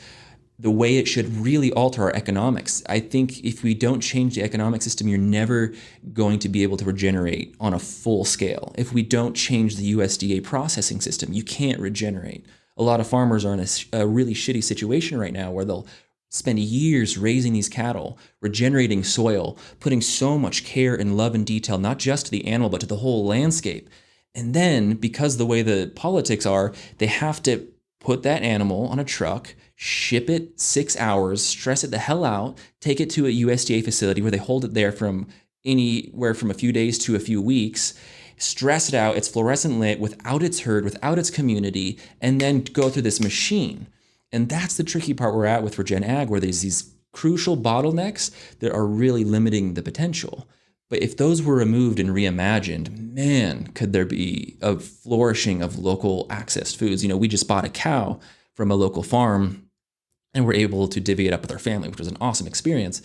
the way it should really alter our economics. I think if we don't change the economic system, you're never going to be able to regenerate on a full scale. If we don't change the USDA processing system, you can't regenerate. A lot of farmers are in a really shitty situation right now where they'll spend years raising these cattle, regenerating soil, putting so much care and love and detail, not just to the animal, but to the whole landscape. And then, because the way the politics are, they have to put that animal on a truck, ship it 6 hours, stress it the hell out, take it to a USDA facility where they hold it there from anywhere from a few days to a few weeks, stress it out, it's fluorescent lit, without its herd, without its community, and then go through this machine. And that's the tricky part we're at with regen ag, where there's these crucial bottlenecks that are really limiting the potential. But if those were removed and reimagined, man, could there be a flourishing of local accessed foods. We just bought a cow from a local farm and were able to divvy it up with our family, which was an awesome experience.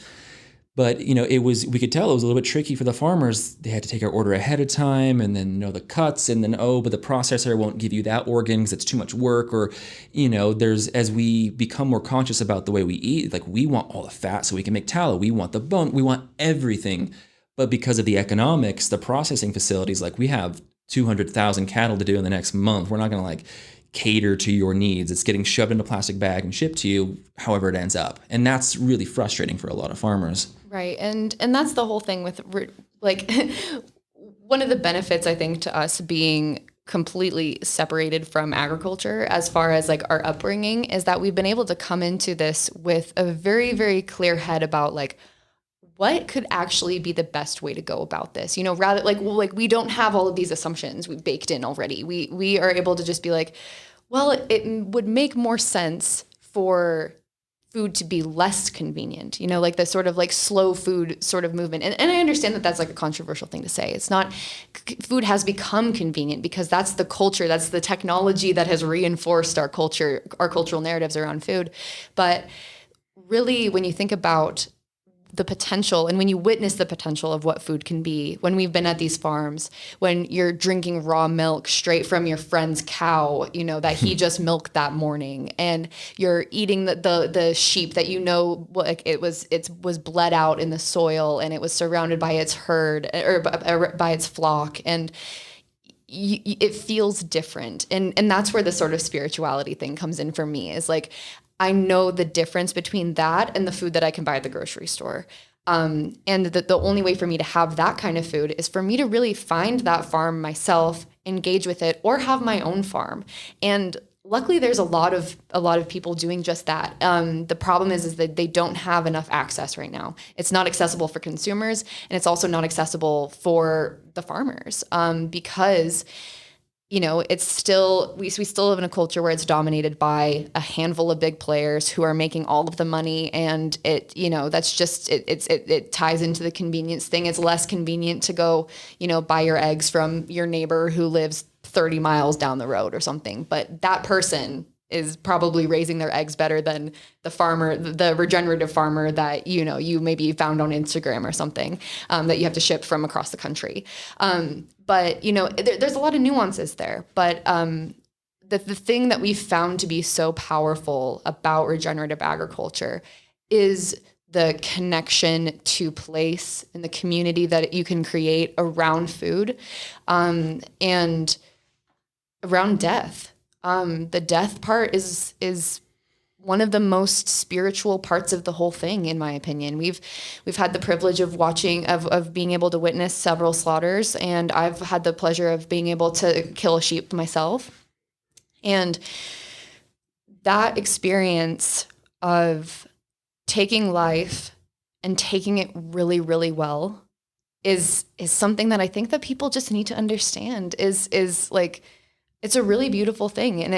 But, we could tell it was a little bit tricky for the farmers. They had to take our order ahead of time and then know the cuts and then, but the processor won't give you that organ because it's too much work. Or, as we become more conscious about the way we eat, like we want all the fat so we can make tallow. We want the bone. We want everything. But because of the economics, the processing facilities, like we have 200,000 cattle to do in the next month. We're not going to cater to your needs. It's getting shoved in a plastic bag and shipped to you however it ends up. And that's really frustrating for a lot of farmers. Right. And that's the whole thing with one of the benefits, I think, to us being completely separated from agriculture as far as our upbringing is that we've been able to come into this with a very, very clear head about what could actually be the best way to go about this? Rather we don't have all of these assumptions we baked in already. We are able to just be it would make more sense for food to be less convenient, the sort of slow food sort of movement. And I understand that that's a controversial thing to say. It's not, food has become convenient because that's the culture, that's the technology that has reinforced our culture, our cultural narratives around food. But really, when you think about the potential and when you witness the potential of what food can be, when we've been at these farms, when you're drinking raw milk straight from your friend's cow, that he just milked that morning, and you're eating the sheep that it was bled out in the soil and it was surrounded by its herd or by its flock, and it feels different. And that's where the sort of spirituality thing comes in for me, is I know the difference between that and the food that I can buy at the grocery store. And the only way for me to have that kind of food is for me to really find that farm myself, engage with it, or have my own farm. And luckily there's a lot of people doing just that. The problem is that they don't have enough access right now. It's not accessible for consumers, and it's also not accessible for the farmers, because it's still, we still live in a culture where it's dominated by a handful of big players who are making all of the money. And that's just, it ties into the convenience thing. It's less convenient to go, buy your eggs from your neighbor who lives 30 miles down the road or something. But that person is probably raising their eggs better than the farmer, the regenerative farmer that, you maybe found on Instagram or something, that you have to ship from across the country. But there's a lot of nuances there. But the thing that we've found to be so powerful about regenerative agriculture is the connection to place and the community that you can create around food, and around death. The death part is one of the most spiritual parts of the whole thing, in my opinion. We've had the privilege of being able to witness several slaughters, and I've had the pleasure of being able to kill a sheep myself. And that experience of taking life and taking it really, really well is something that I think that people just need to understand is it's a really beautiful thing. And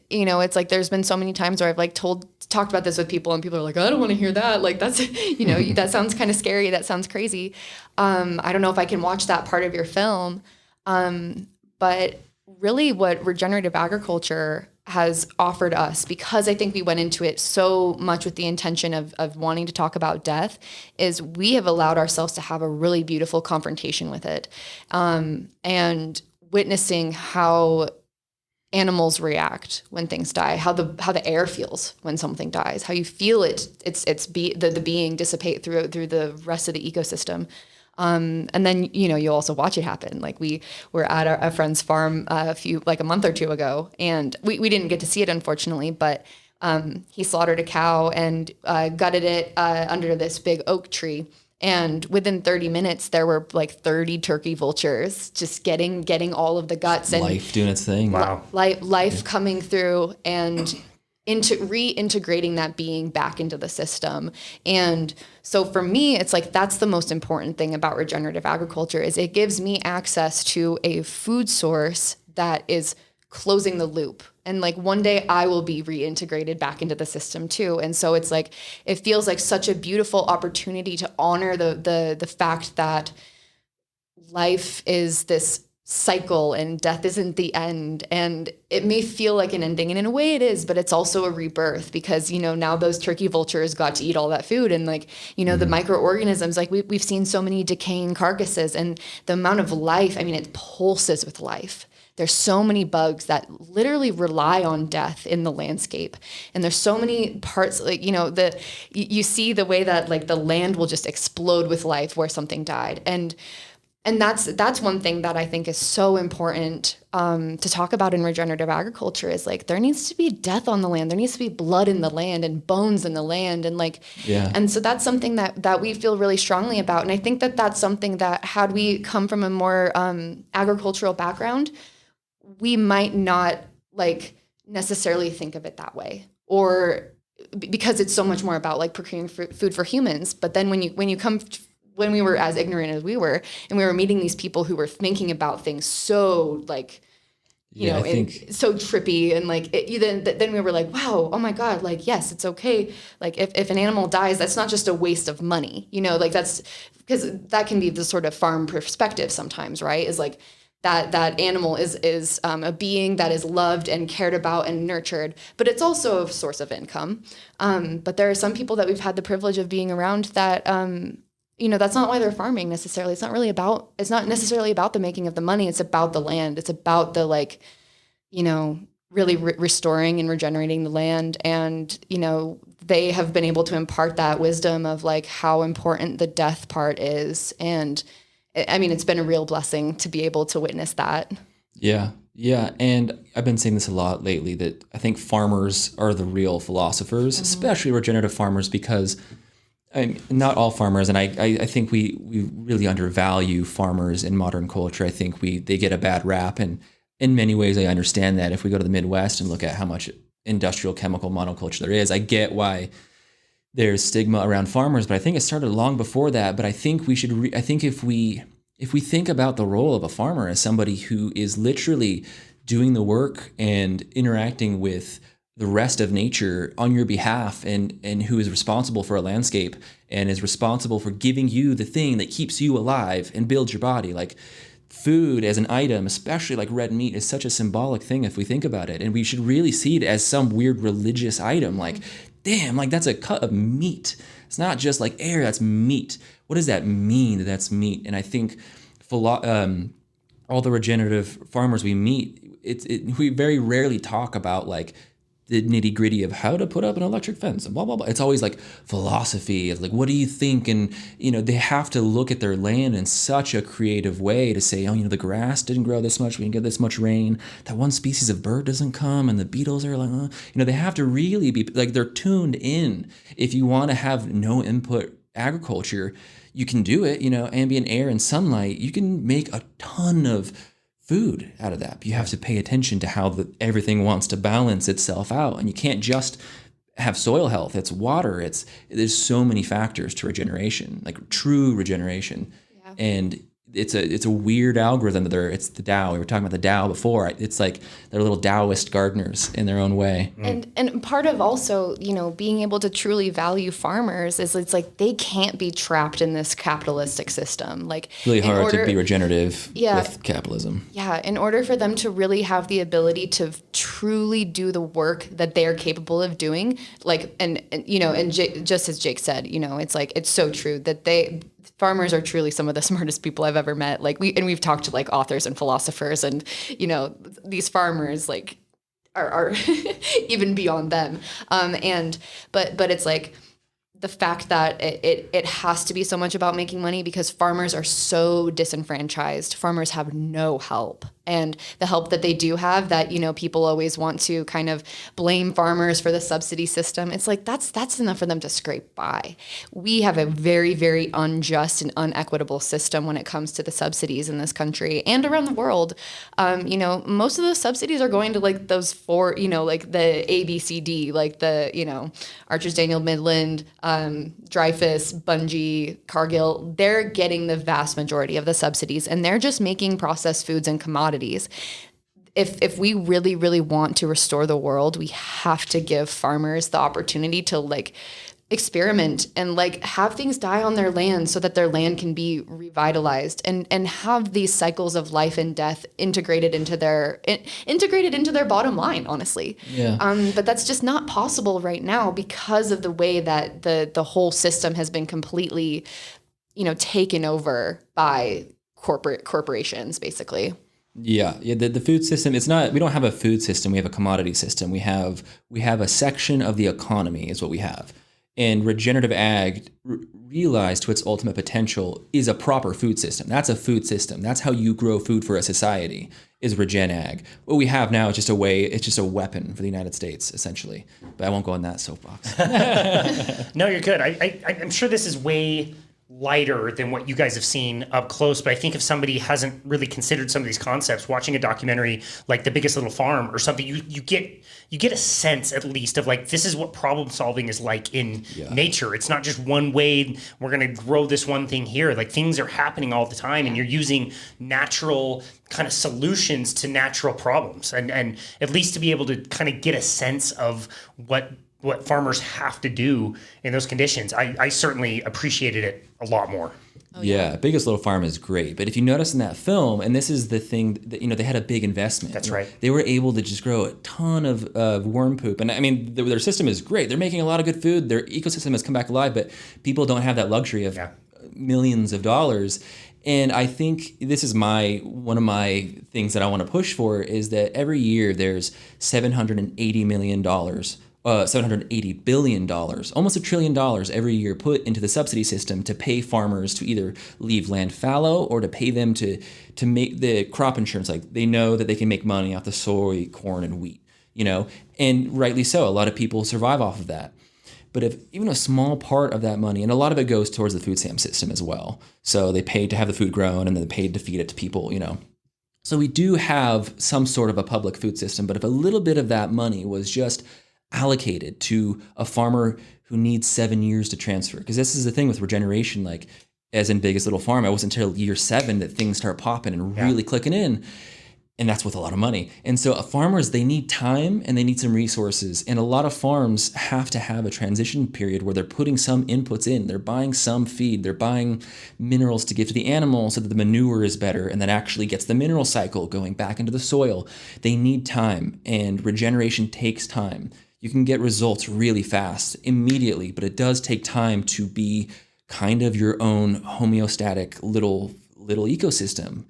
it's there's been so many times where I've talked about this with people, and people are I don't want to hear that. That's, that sounds kind of scary. That sounds crazy. I don't know if I can watch that part of your film. But really what regenerative agriculture has offered us, because I think we went into it so much with the intention of wanting to talk about death, is we have allowed ourselves to have a really beautiful confrontation with it. And witnessing how animals react when things die, how the air feels when something dies, how you feel the being dissipate through the rest of the ecosystem. And then, you'll also watch it happen. We were at a friend's farm a month or two ago, and we didn't get to see it, unfortunately, but he slaughtered a cow and gutted it under this big oak tree. And within 30 minutes, there were 30 turkey vultures just getting all of the guts, and life doing its thing. Wow. Life coming through and reintegrating that being back into the system. And so for me, it's that's the most important thing about regenerative agriculture, is it gives me access to a food source that is closing the loop And like one day I will be reintegrated back into the system too. And so it's like, it feels like such a beautiful opportunity to honor the fact that life is this cycle and death isn't the end. And it may feel like an ending, and in a way it is, but it's also a rebirth because, you know, now those turkey vultures got to eat all that food. And like, you know, the microorganisms, like we've seen so many decaying carcasses, and the amount of life, I mean, it pulses with life. There's so many bugs that literally rely on death in the landscape. And there's so many parts, like, you know, you see the way that like the land will just explode with life where something died. And that's one thing that I think is so important to talk about in regenerative agriculture is like, there needs to be death on the land. There needs to be blood in the land and bones in the land. And like, and so that's something that we feel really strongly about. And I think that that's something that had we come from a more agricultural background, we might not like necessarily think of it that way, or because it's so much more about like procuring food for humans. But then when we were as ignorant as we were, and we were meeting these people who were thinking about things so like, you know, so trippy, and like then we were like, wow, oh my God, like, yes, it's okay. Like if an animal dies, that's not just a waste of money, you know, like that's because that can be the sort of farm perspective sometimes, right? Is like, that animal is a being that is loved and cared about and nurtured, but it's also a source of income. But there are some people that we've had the privilege of being around that, you know, that's not why they're farming necessarily. It's not necessarily about the making of the money. It's about the land. It's about the, like, you know, really restoring and regenerating the land. And, you know, they have been able to impart that wisdom of like how important the death part is. And I mean, it's been a real blessing to be able to witness that. Yeah. Yeah. And I've been saying this a lot lately, that I think farmers are the real philosophers, especially regenerative farmers, because not all farmers, and I think we really undervalue farmers in modern culture. I think they get a bad rap. And in many ways, I understand that. If we go to the Midwest and look at how much industrial chemical monoculture there is, I get why there's stigma around farmers, but I think it started long before that. But I think we should, I think if we think about the role of a farmer as somebody who is literally doing the work and interacting with the rest of nature on your behalf, and who is responsible for a landscape and is responsible for giving you the thing that keeps you alive and builds your body, like food as an item, especially like red meat, is such a symbolic thing if we think about it. And we should really see it as some weird religious item, like, damn, like that's a cut of meat. It's not just like air, that's meat. What does that mean that that's meat? And I think all the regenerative farmers we meet, we very rarely talk about like the nitty gritty of how to put up an electric fence and blah, blah, blah. It's always like philosophy. It's like, what do you think? And, you know, they have to look at their land in such a creative way to say, oh, you know, the grass didn't grow this much. We didn't get this much rain. That one species of bird doesn't come, and the beetles are like, you know, they have to really be like, they're tuned in. If you want to have no input agriculture, you can do it, you know, ambient air and sunlight. You can make a ton of food out of that. But you have to pay attention to how everything wants to balance itself out. And you can't just have soil health. It's water. There's so many factors to regeneration, like true regeneration. Yeah. And it's a weird algorithm. It's the Tao. We were talking about the Tao before. It's like they're little Taoist gardeners in their own way. And part of also, you know, being able to truly value farmers is it's like they can't be trapped in this capitalistic system. Like it's really hard to be regenerative with capitalism. Yeah. In order for them to really have the ability to truly do the work that they are capable of doing, like, and you know, and just as Jake said, you know, it's like, it's so true that farmers are truly some of the smartest people I've ever met. Like we've talked to like authors and philosophers, and, you know, these farmers like are even beyond them. But it's like the fact that it has to be so much about making money because farmers are so disenfranchised. Farmers have no help. And the help that they do have that, you know, people always want to kind of blame farmers for the subsidy system. It's like, that's enough for them to scrape by. We have a very, very unjust and unequitable system when it comes to the subsidies in this country and around the world. You know, most of those subsidies are going to like those four, you know, like the ABCD, like the, you know, Archers Daniel Midland, Dreyfus, Bungie, Cargill. They're getting the vast majority of the subsidies, and they're just making processed foods and commodities. if we really, really want to restore the world, we have to give farmers the opportunity to like experiment and like have things die on their land so that their land can be revitalized and have these cycles of life and death integrated into their bottom line, honestly. Yeah. But that's just not possible right now because of the way that the whole system has been completely, taken over by corporations, basically. Yeah. The food system, we don't have a food system. We have a commodity system. We have a section of the economy is what we have. And regenerative ag, realized to its ultimate potential, is a proper food system. That's a food system. That's how you grow food for a society, is regen ag. What we have now is just a weapon for the United States, essentially. But I won't go on that soapbox. No, you're good. I'm sure this is way lighter than what you guys have seen up close, but I think if somebody hasn't really considered some of these concepts, watching a documentary like The Biggest Little Farm or something, you get a sense at least of like, this is what problem solving is like in nature. It's not just one way, we're going to grow this one thing here. Like, things are happening all the time, and you're using natural kind of solutions to natural problems, and at least to be able to kind of get a sense of what farmers have to do in those conditions. I certainly appreciated it a lot more. Oh, yeah. Biggest Little Farm is great. But if you notice in that film, and this is the thing, that, they had a big investment. That's right. They were able to just grow a ton of worm poop. And I mean, their system is great. They're making a lot of good food. Their ecosystem has come back alive, but people don't have that luxury of millions of dollars. And I think this is one of my things that I want to push for, is that every year there's $780 million $780 billion, almost $1 trillion every year put into the subsidy system to pay farmers to either leave land fallow or to pay them to make the crop insurance. Like, they know that they can make money off the soy, corn, and wheat, and rightly so. A lot of people survive off of that. But if even a small part of that money, and a lot of it goes towards the food stamp system as well. So they paid to have the food grown, and then they paid to feed it to people, So we do have some sort of a public food system, but if a little bit of that money was just allocated to a farmer who needs 7 years to transfer. Because this is the thing with regeneration, like as in Biggest Little Farm, it wasn't until year 7 that things start popping and really clicking in. And that's with a lot of money. And so farmers, they need time and they need some resources. And a lot of farms have to have a transition period where they're putting some inputs in. They're buying some feed. They're buying minerals to give to the animals so that the manure is better and that actually gets the mineral cycle going back into the soil. They need time, and regeneration takes time. You can get results really fast, immediately, but it does take time to be kind of your own homeostatic little ecosystem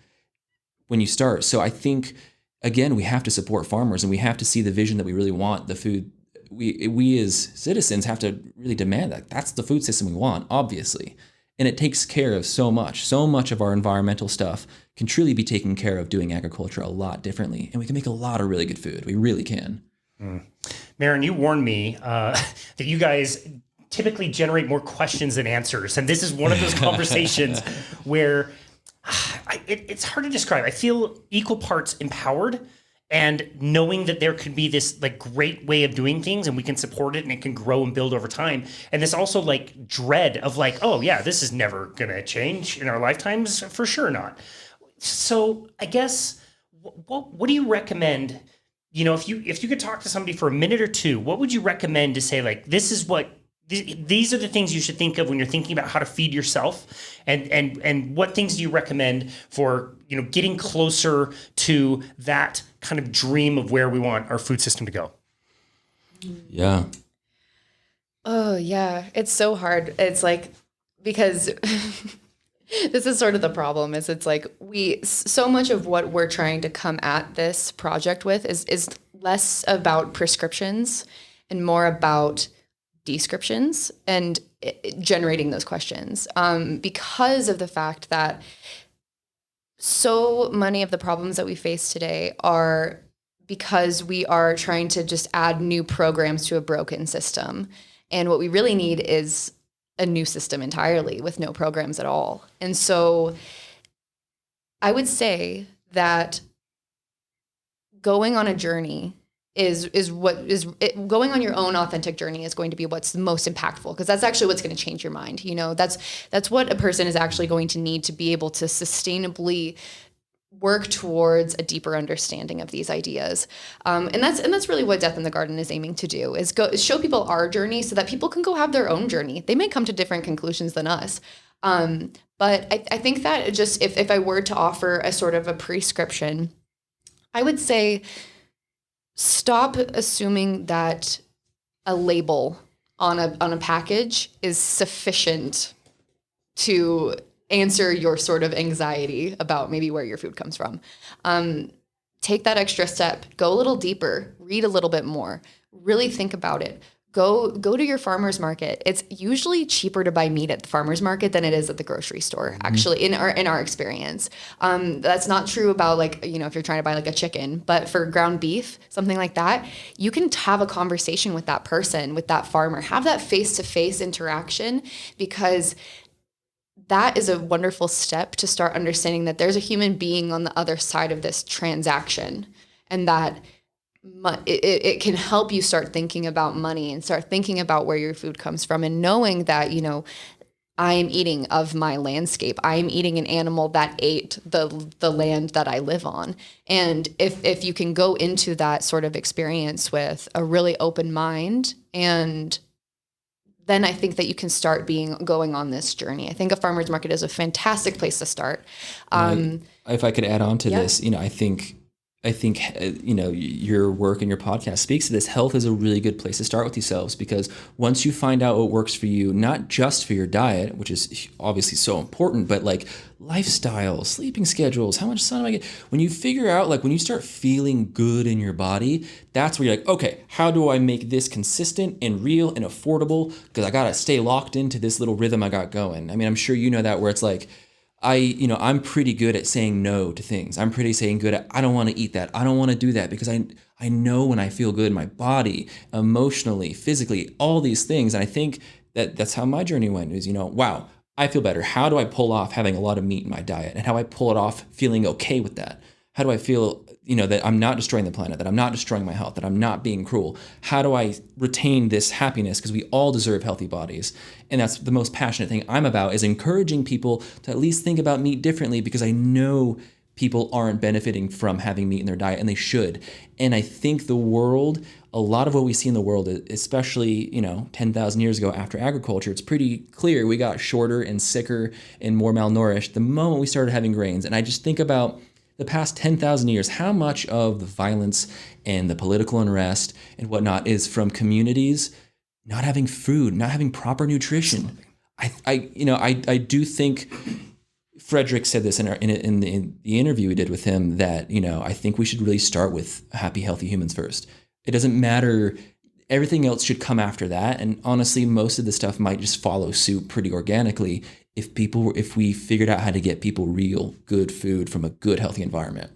when you start. So I think, again, we have to support farmers, and we have to see the vision that we really want. The food, we as citizens have to really demand that. That's the food system we want, obviously. And it takes care of so much. So much of our environmental stuff can truly be taken care of doing agriculture a lot differently. And we can make a lot of really good food. We really can. Maren, you warned me that you guys typically generate more questions than answers. And this is one of those conversations where it's hard to describe. I feel equal parts empowered, and knowing that there could be this like great way of doing things and we can support it and it can grow and build over time. And this also like dread of like, oh yeah, this is never going to change in our lifetimes. For sure not. So I guess, what do you recommend? If you could talk to somebody for a minute or two, what would you recommend to say, like, this is what, these are the things you should think of when you're thinking about how to feed yourself, and what things do you recommend for, getting closer to that kind of dream of where we want our food system to go? Yeah. Oh yeah. It's so hard. It's like, because this is sort of the problem, is it's like so much of what we're trying to come at this project with is less about prescriptions and more about descriptions and generating those questions, because of the fact that so many of the problems that we face today are because we are trying to just add new programs to a broken system. And what we really need is a new system entirely with no programs at all. And so I would say that going on a journey going on your own authentic journey is going to be what's most impactful, because that's actually what's going to change your mind. That's what a person is actually going to need to be able to sustainably work towards a deeper understanding of these ideas. And that's really what Death in the Garden is aiming to do, is show people our journey so that people can go have their own journey. They may come to different conclusions than us. But I think that just if I were to offer a sort of a prescription, I would say stop assuming that a label on a package is sufficient to answer your sort of anxiety about maybe where your food comes from. Take that extra step, go a little deeper, read a little bit more, really think about it. Go to your farmer's market. It's usually cheaper to buy meat at the farmer's market than it is at the grocery store, actually, in our experience. That's not true about, like, you know, if you're trying to buy like a chicken, but for ground beef, something like that, you can have a conversation with that person, with that farmer, have that face-to-face interaction, because that is a wonderful step to start understanding that there's a human being on the other side of this transaction, and that it can help you start thinking about money and start thinking about where your food comes from, and knowing that, you know, I am eating of my landscape. I am eating an animal that ate the land that I live on. And if you can go into that sort of experience with a really open mind, and then I think that you can start going on this journey. I think a farmer's market is a fantastic place to start. If I could add on to this, you know, I think, you know, your work and your podcast speaks to this. Health is a really good place to start with yourselves, because once you find out what works for you, not just for your diet, which is obviously so important, but like lifestyle, sleeping schedules, how much sun do I get? When you figure out, like, when you start feeling good in your body, that's where you're like, okay, how do I make this consistent and real and affordable? Because I got to stay locked into this little rhythm I got going. I mean, I'm sure you know that, where it's like, I'm pretty good at saying no to things. I'm pretty good at, I don't want to eat that. I don't want to do that, because I know when I feel good in my body, emotionally, physically, all these things. And I think that's how my journey went, is, you know, wow, I feel better. How do I pull off having a lot of meat in my diet? And how do I pull it off feeling okay with that? How do I feel, you know, that I'm not destroying the planet, that I'm not destroying my health, that I'm not being cruel? How do I retain this happiness? Because we all deserve healthy bodies. And that's the most passionate thing I'm about, is encouraging people to at least think about meat differently, because I know people aren't benefiting from having meat in their diet, and they should. And I think the world, a lot of what we see in the world, especially, you know, 10,000 years ago after agriculture, it's pretty clear we got shorter and sicker and more malnourished the moment we started having grains. And I just think about the past 10,000 years, how much of the violence and the political unrest and whatnot is from communities not having food, not having proper nutrition. I do think Frederick said this in the interview we did with him, that, you know, I think we should really start with happy, healthy humans first. It doesn't matter. Everything else should come after that. And honestly, most of the stuff might just follow suit pretty organically if we figured out how to get people real good food from a good, healthy environment.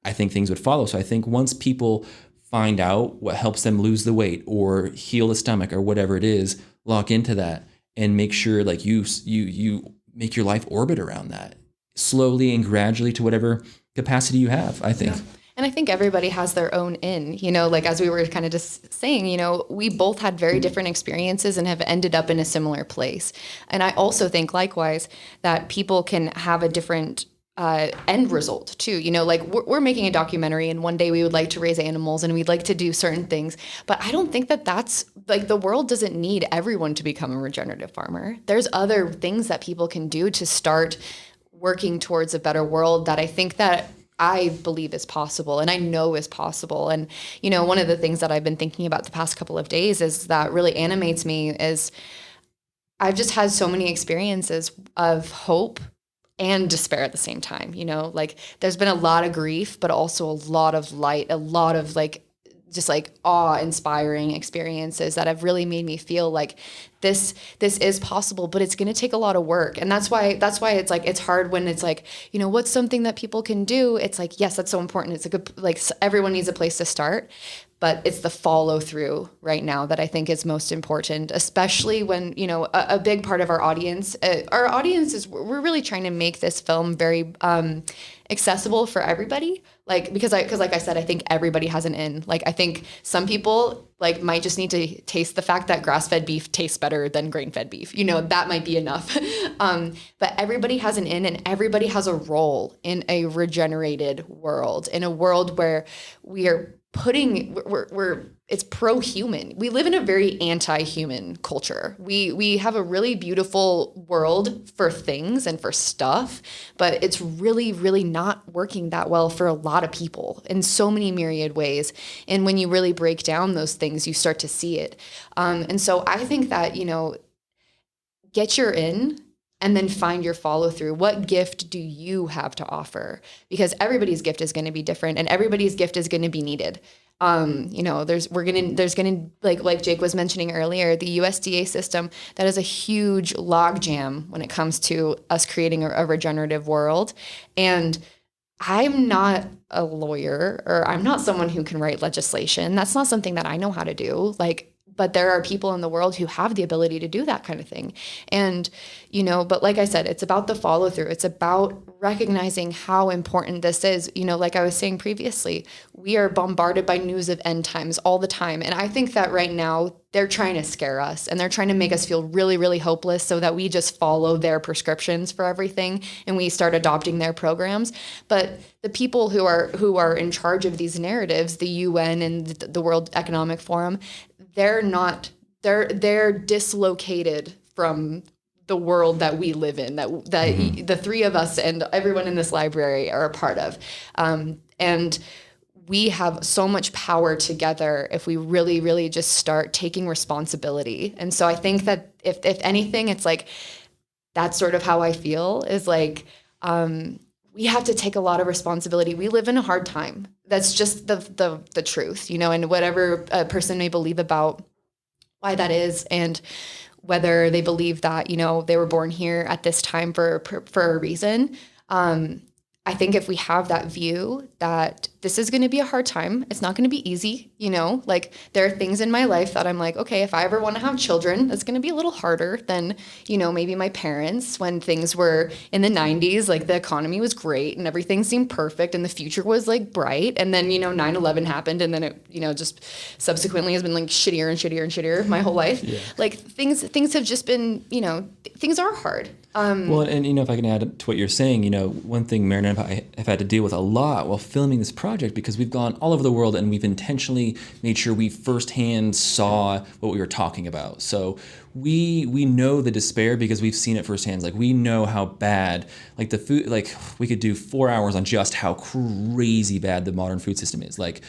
I think things would follow. So I think once people find out what helps them lose the weight or heal the stomach or whatever it is, lock into that and make sure, like, you make your life orbit around that slowly and gradually to whatever capacity you have, I think. Yeah. And I think everybody has their own in, you know, like, as we were kind of just saying, you know, we both had very different experiences and have ended up in a similar place. And I also think, likewise, that people can have a different end result too. You know, like, we're making a documentary, and one day we would like to raise animals and we'd like to do certain things. But I don't think that that's, like, the world doesn't need everyone to become a regenerative farmer. There's other things that people can do to start working towards a better world that I think that I believe is possible, and I know is possible. And, you know, one of the things that I've been thinking about the past couple of days is that really animates me is I've just had so many experiences of hope and despair at the same time. You know, like, there's been a lot of grief, but also a lot of light, a lot of, like, just like awe-inspiring experiences that have really made me feel like this is possible, but it's going to take a lot of work. And that's why it's like, it's hard when it's like, you know, what's something that people can do? It's like, yes, that's so important. It's a good, like, everyone needs a place to start, but it's the follow through right now that I think is most important, especially when, you know, a big part of our audience is, we're really trying to make this film very accessible for everybody. Like, because like I said, I think everybody has an in. Like, I think some people like might just need to taste the fact that grass-fed beef tastes better than grain-fed beef. You know, that might be enough. But everybody has an in, and everybody has a role in a regenerated world, in a world where we are it's pro-human. We live in a very anti-human culture. We have a really beautiful world for things and for stuff, but it's really, really not working that well for a lot of people in so many myriad ways. And when you really break down those things, you start to see it. And so I think that, you know, get your in and then find your follow through. What gift do you have to offer? Because everybody's gift is going to be different, and everybody's gift is going to be needed. You know, there's going to like Jake was mentioning earlier, the USDA system, that is a huge logjam when it comes to us creating a regenerative world. And I'm not a lawyer, or I'm not someone who can write legislation. That's not something that I know how to do. But there are people in the world who have the ability to do that kind of thing. And, you know, but like I said, it's about the follow through. It's about recognizing how important this is. You know, like I was saying previously, we are bombarded by news of end times all the time. And I think that right now they're trying to scare us, and they're trying to make us feel really, really hopeless so that we just follow their prescriptions for everything and we start adopting their programs. But the people who are in charge of these narratives, the UN and the World Economic Forum, they're dislocated from the world that we live in, that the three of us and everyone in this library are a part of. And we have so much power together if we really, really just start taking responsibility. And so I think that if anything, it's like, that's sort of how I feel, is like, we have to take a lot of responsibility. We live in a hard time. That's just the truth, you know, and whatever a person may believe about why that is, and whether they believe that, you know, they were born here at this time for a reason. I think if we have that view that this is going to be a hard time, it's not going to be easy, you know, like there are things in my life that I'm like, okay, if I ever want to have children, it's going to be a little harder than, you know, maybe my parents when things were in the 90s, like the economy was great and everything seemed perfect and the future was like bright. And then, you know, 9/11 happened, and then it, you know, just subsequently has been like shittier and shittier and shittier my whole life. Yeah. Like things have just been, you know, things are hard. Well, and, you know, if I can add to what you're saying, you know, one thing Maren and I have had to deal with a lot while filming this project, because we've gone all over the world and we've intentionally made sure we firsthand saw what we were talking about. So we know the despair because we've seen it firsthand. Like, we know how bad, like the food, like we could do 4 hours on just how crazy bad the modern food system is. Like,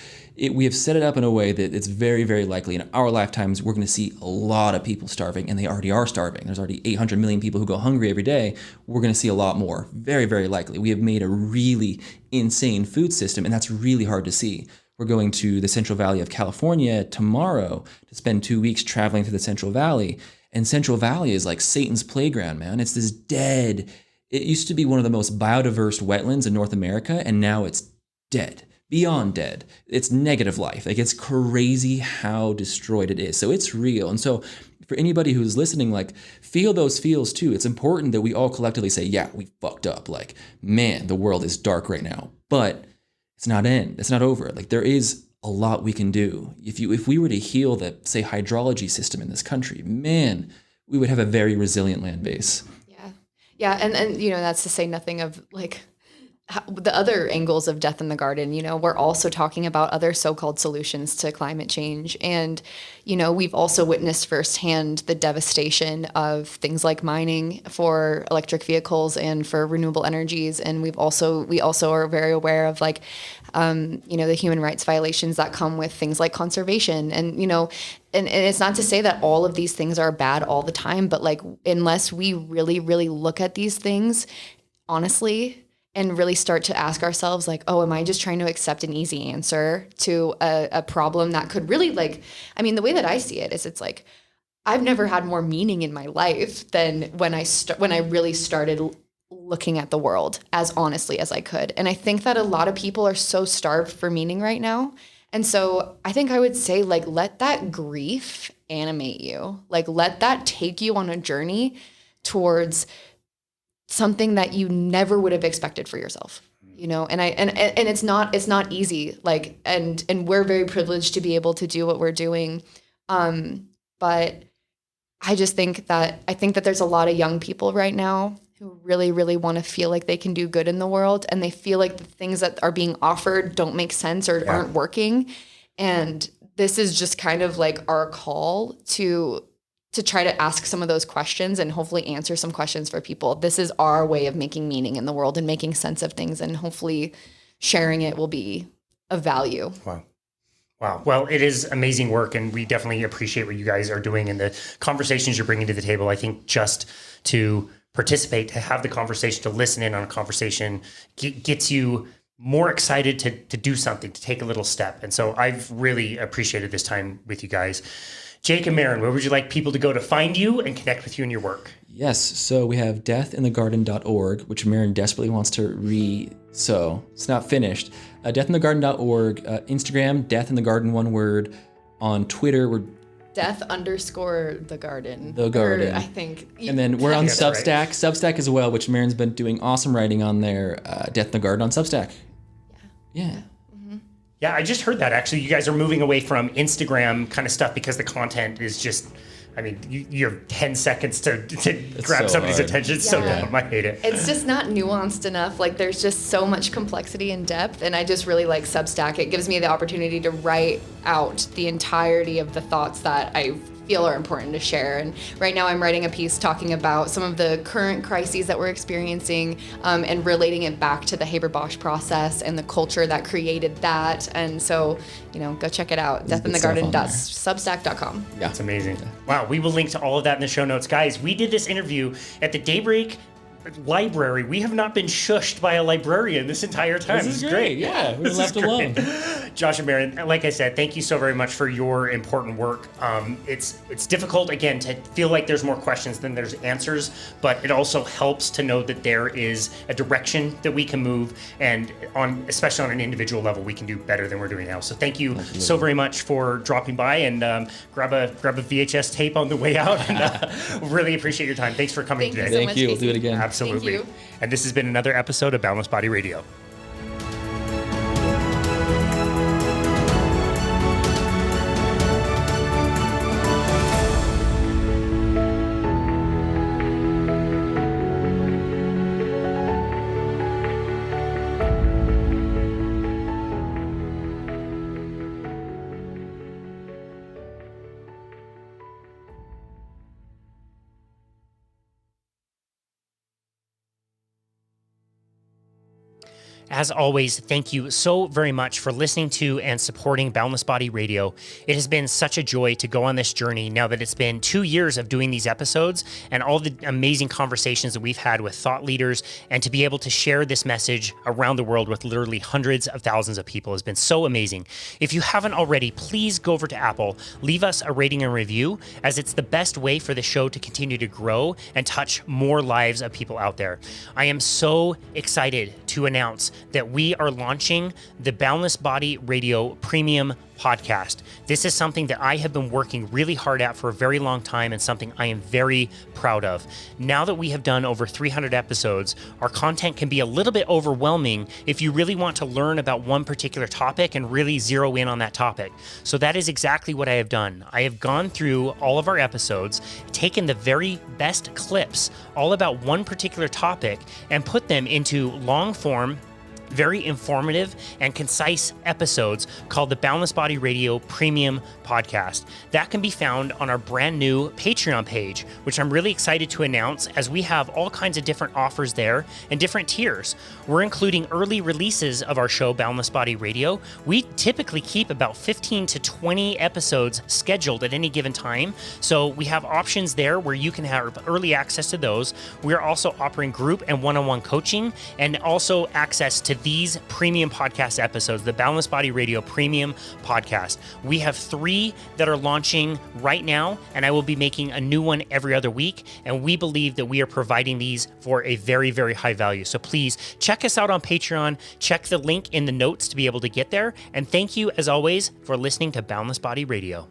we have set it up in a way that it's very, very likely in our lifetimes we're going to see a lot of people starving, and they already are starving. There's already 800 million people who go hungry every day. We're going to see a lot more. Very, very likely. We have made a really insane food system, and that's really hard to see. We're going to the Central Valley of California tomorrow to spend 2 weeks traveling through the Central Valley. And Central Valley is like Satan's playground, man. It's this dead. It used to be one of the most biodiverse wetlands in North America, and now it's dead. Beyond dead. It's negative life. Like, it's crazy how destroyed it is. So it's real. And so for anybody who's listening, like, feel those feels too. It's important that we all collectively say, yeah, we fucked up. Like, man, the world is dark right now. But it's not it's not over. Like, there is a lot we can do. If we were to heal the, say, hydrology system in this country, man, we would have a very resilient land base. Yeah. Yeah. And you know, that's to say nothing of like the other angles of death in the garden. You know, we're also talking about other so-called solutions to climate change. And, you know, we've also witnessed firsthand the devastation of things like mining for electric vehicles and for renewable energies. And we also are very aware of like, you know, the human rights violations that come with things like conservation. And, you know, and it's not to say that all of these things are bad all the time, but like, unless we really, really look at these things honestly, and really start to ask ourselves like, oh, am I just trying to accept an easy answer to a problem that could really, like, I mean, the way that I see it is it's like, I've never had more meaning in my life than when I really started looking at the world as honestly as I could. And I think that a lot of people are so starved for meaning right now. And so I think I would say, like, let that grief animate you. Like, let that take you on a journey towards something that you never would have expected for yourself. And it's not easy. Like, and we're very privileged to be able to do what we're doing. But I think that there's a lot of young people right now who really, really want to feel like they can do good in the world, and they feel like the things that are being offered don't make sense or aren't working. And this is just kind of like our call to try to ask some of those questions and hopefully answer some questions for people. This is our way of making meaning in the world and making sense of things, and hopefully sharing it will be of value. Wow. Well, it is amazing work, and we definitely appreciate what you guys are doing and the conversations you're bringing to the table. I think just to participate, to have the conversation, to listen in on a conversation gets you more excited to do something, to take a little step. And so I've really appreciated this time with you guys. Jake and Maren, where would you like people to go to find you and connect with you and your work? Yes, so we have deathinthegarden.org, which Maren desperately wants to so it's not finished. Deathinthegarden.org, Instagram, Death in the Garden, one word. On Twitter, we're Death_the garden. The garden. I think. And then we're on Substack, right. Substack as well, which Maren's been doing awesome writing on there. Death in the Garden on Substack. Yeah. Yeah, I just heard that actually. You guys are moving away from Instagram kind of stuff because the content is just, I mean, you have 10 seconds to grab so somebody's hard. attention. It's so dumb. I hate it. It's just not nuanced enough. Like, there's just so much complexity and depth, and I just really like Substack. It gives me the opportunity to write out the entirety of the thoughts that I feel are important to share. And right now I'm writing a piece talking about some of the current crises that we're experiencing, and relating it back to the Haber-Bosch process and the culture that created that. And so, go check it out. deathinthegarden.substack.com. Yeah. It's amazing. Wow. We will link to all of that in the show notes. Guys, we did this interview at the Daybreak Library. We have not been shushed by a librarian this entire time. This is great. Yeah, we were left alone. Josh and Maren, like I said, thank you so very much for your important work. It's difficult, again, to feel like there's more questions than there's answers, but it also helps to know that there is a direction that we can move, and especially on an individual level, we can do better than we're doing now. So thank you so very much for dropping by, and grab a VHS tape on the way out, and really appreciate your time. Thanks for coming today. Thank you so much, We'll do it again. Absolutely. Thank you. And this has been another episode of Boundless Body Radio. As always, thank you so very much for listening to and supporting Boundless Body Radio. It has been such a joy to go on this journey now that it's been 2 years of doing these episodes and all the amazing conversations that we've had with thought leaders, and to be able to share this message around the world with literally hundreds of thousands of people has been so amazing. If you haven't already, please go over to Apple, leave us a rating and review, as it's the best way for the show to continue to grow and touch more lives of people out there. I am so excited to announce that we are launching the Boundless Body Radio Premium podcast. This is something that I have been working really hard at for a very long time, and something I am very proud of. Now that we have done over 300 episodes, our content can be a little bit overwhelming if you really want to learn about one particular topic and really zero in on that topic. So that is exactly what I have done. I have gone through all of our episodes, taken the very best clips all about one particular topic, and put them into long form, very informative and concise episodes called the Boundless Body Radio Premium Podcast. That can be found on our brand new Patreon page, which I'm really excited to announce, as we have all kinds of different offers there and different tiers. We're including early releases of our show, Boundless Body Radio. We typically keep about 15 to 20 episodes scheduled at any given time, so we have options there where you can have early access to those. We're also offering group and one-on-one coaching, and also access to these premium podcast episodes, the Boundless Body Radio Premium Podcast. We have 3 that are launching right now, and I will be making a new one every other week. And we believe that we are providing these for a very, very high value. So please check us out on Patreon. Check the link in the notes to be able to get there. And thank you, as always, for listening to Boundless Body Radio.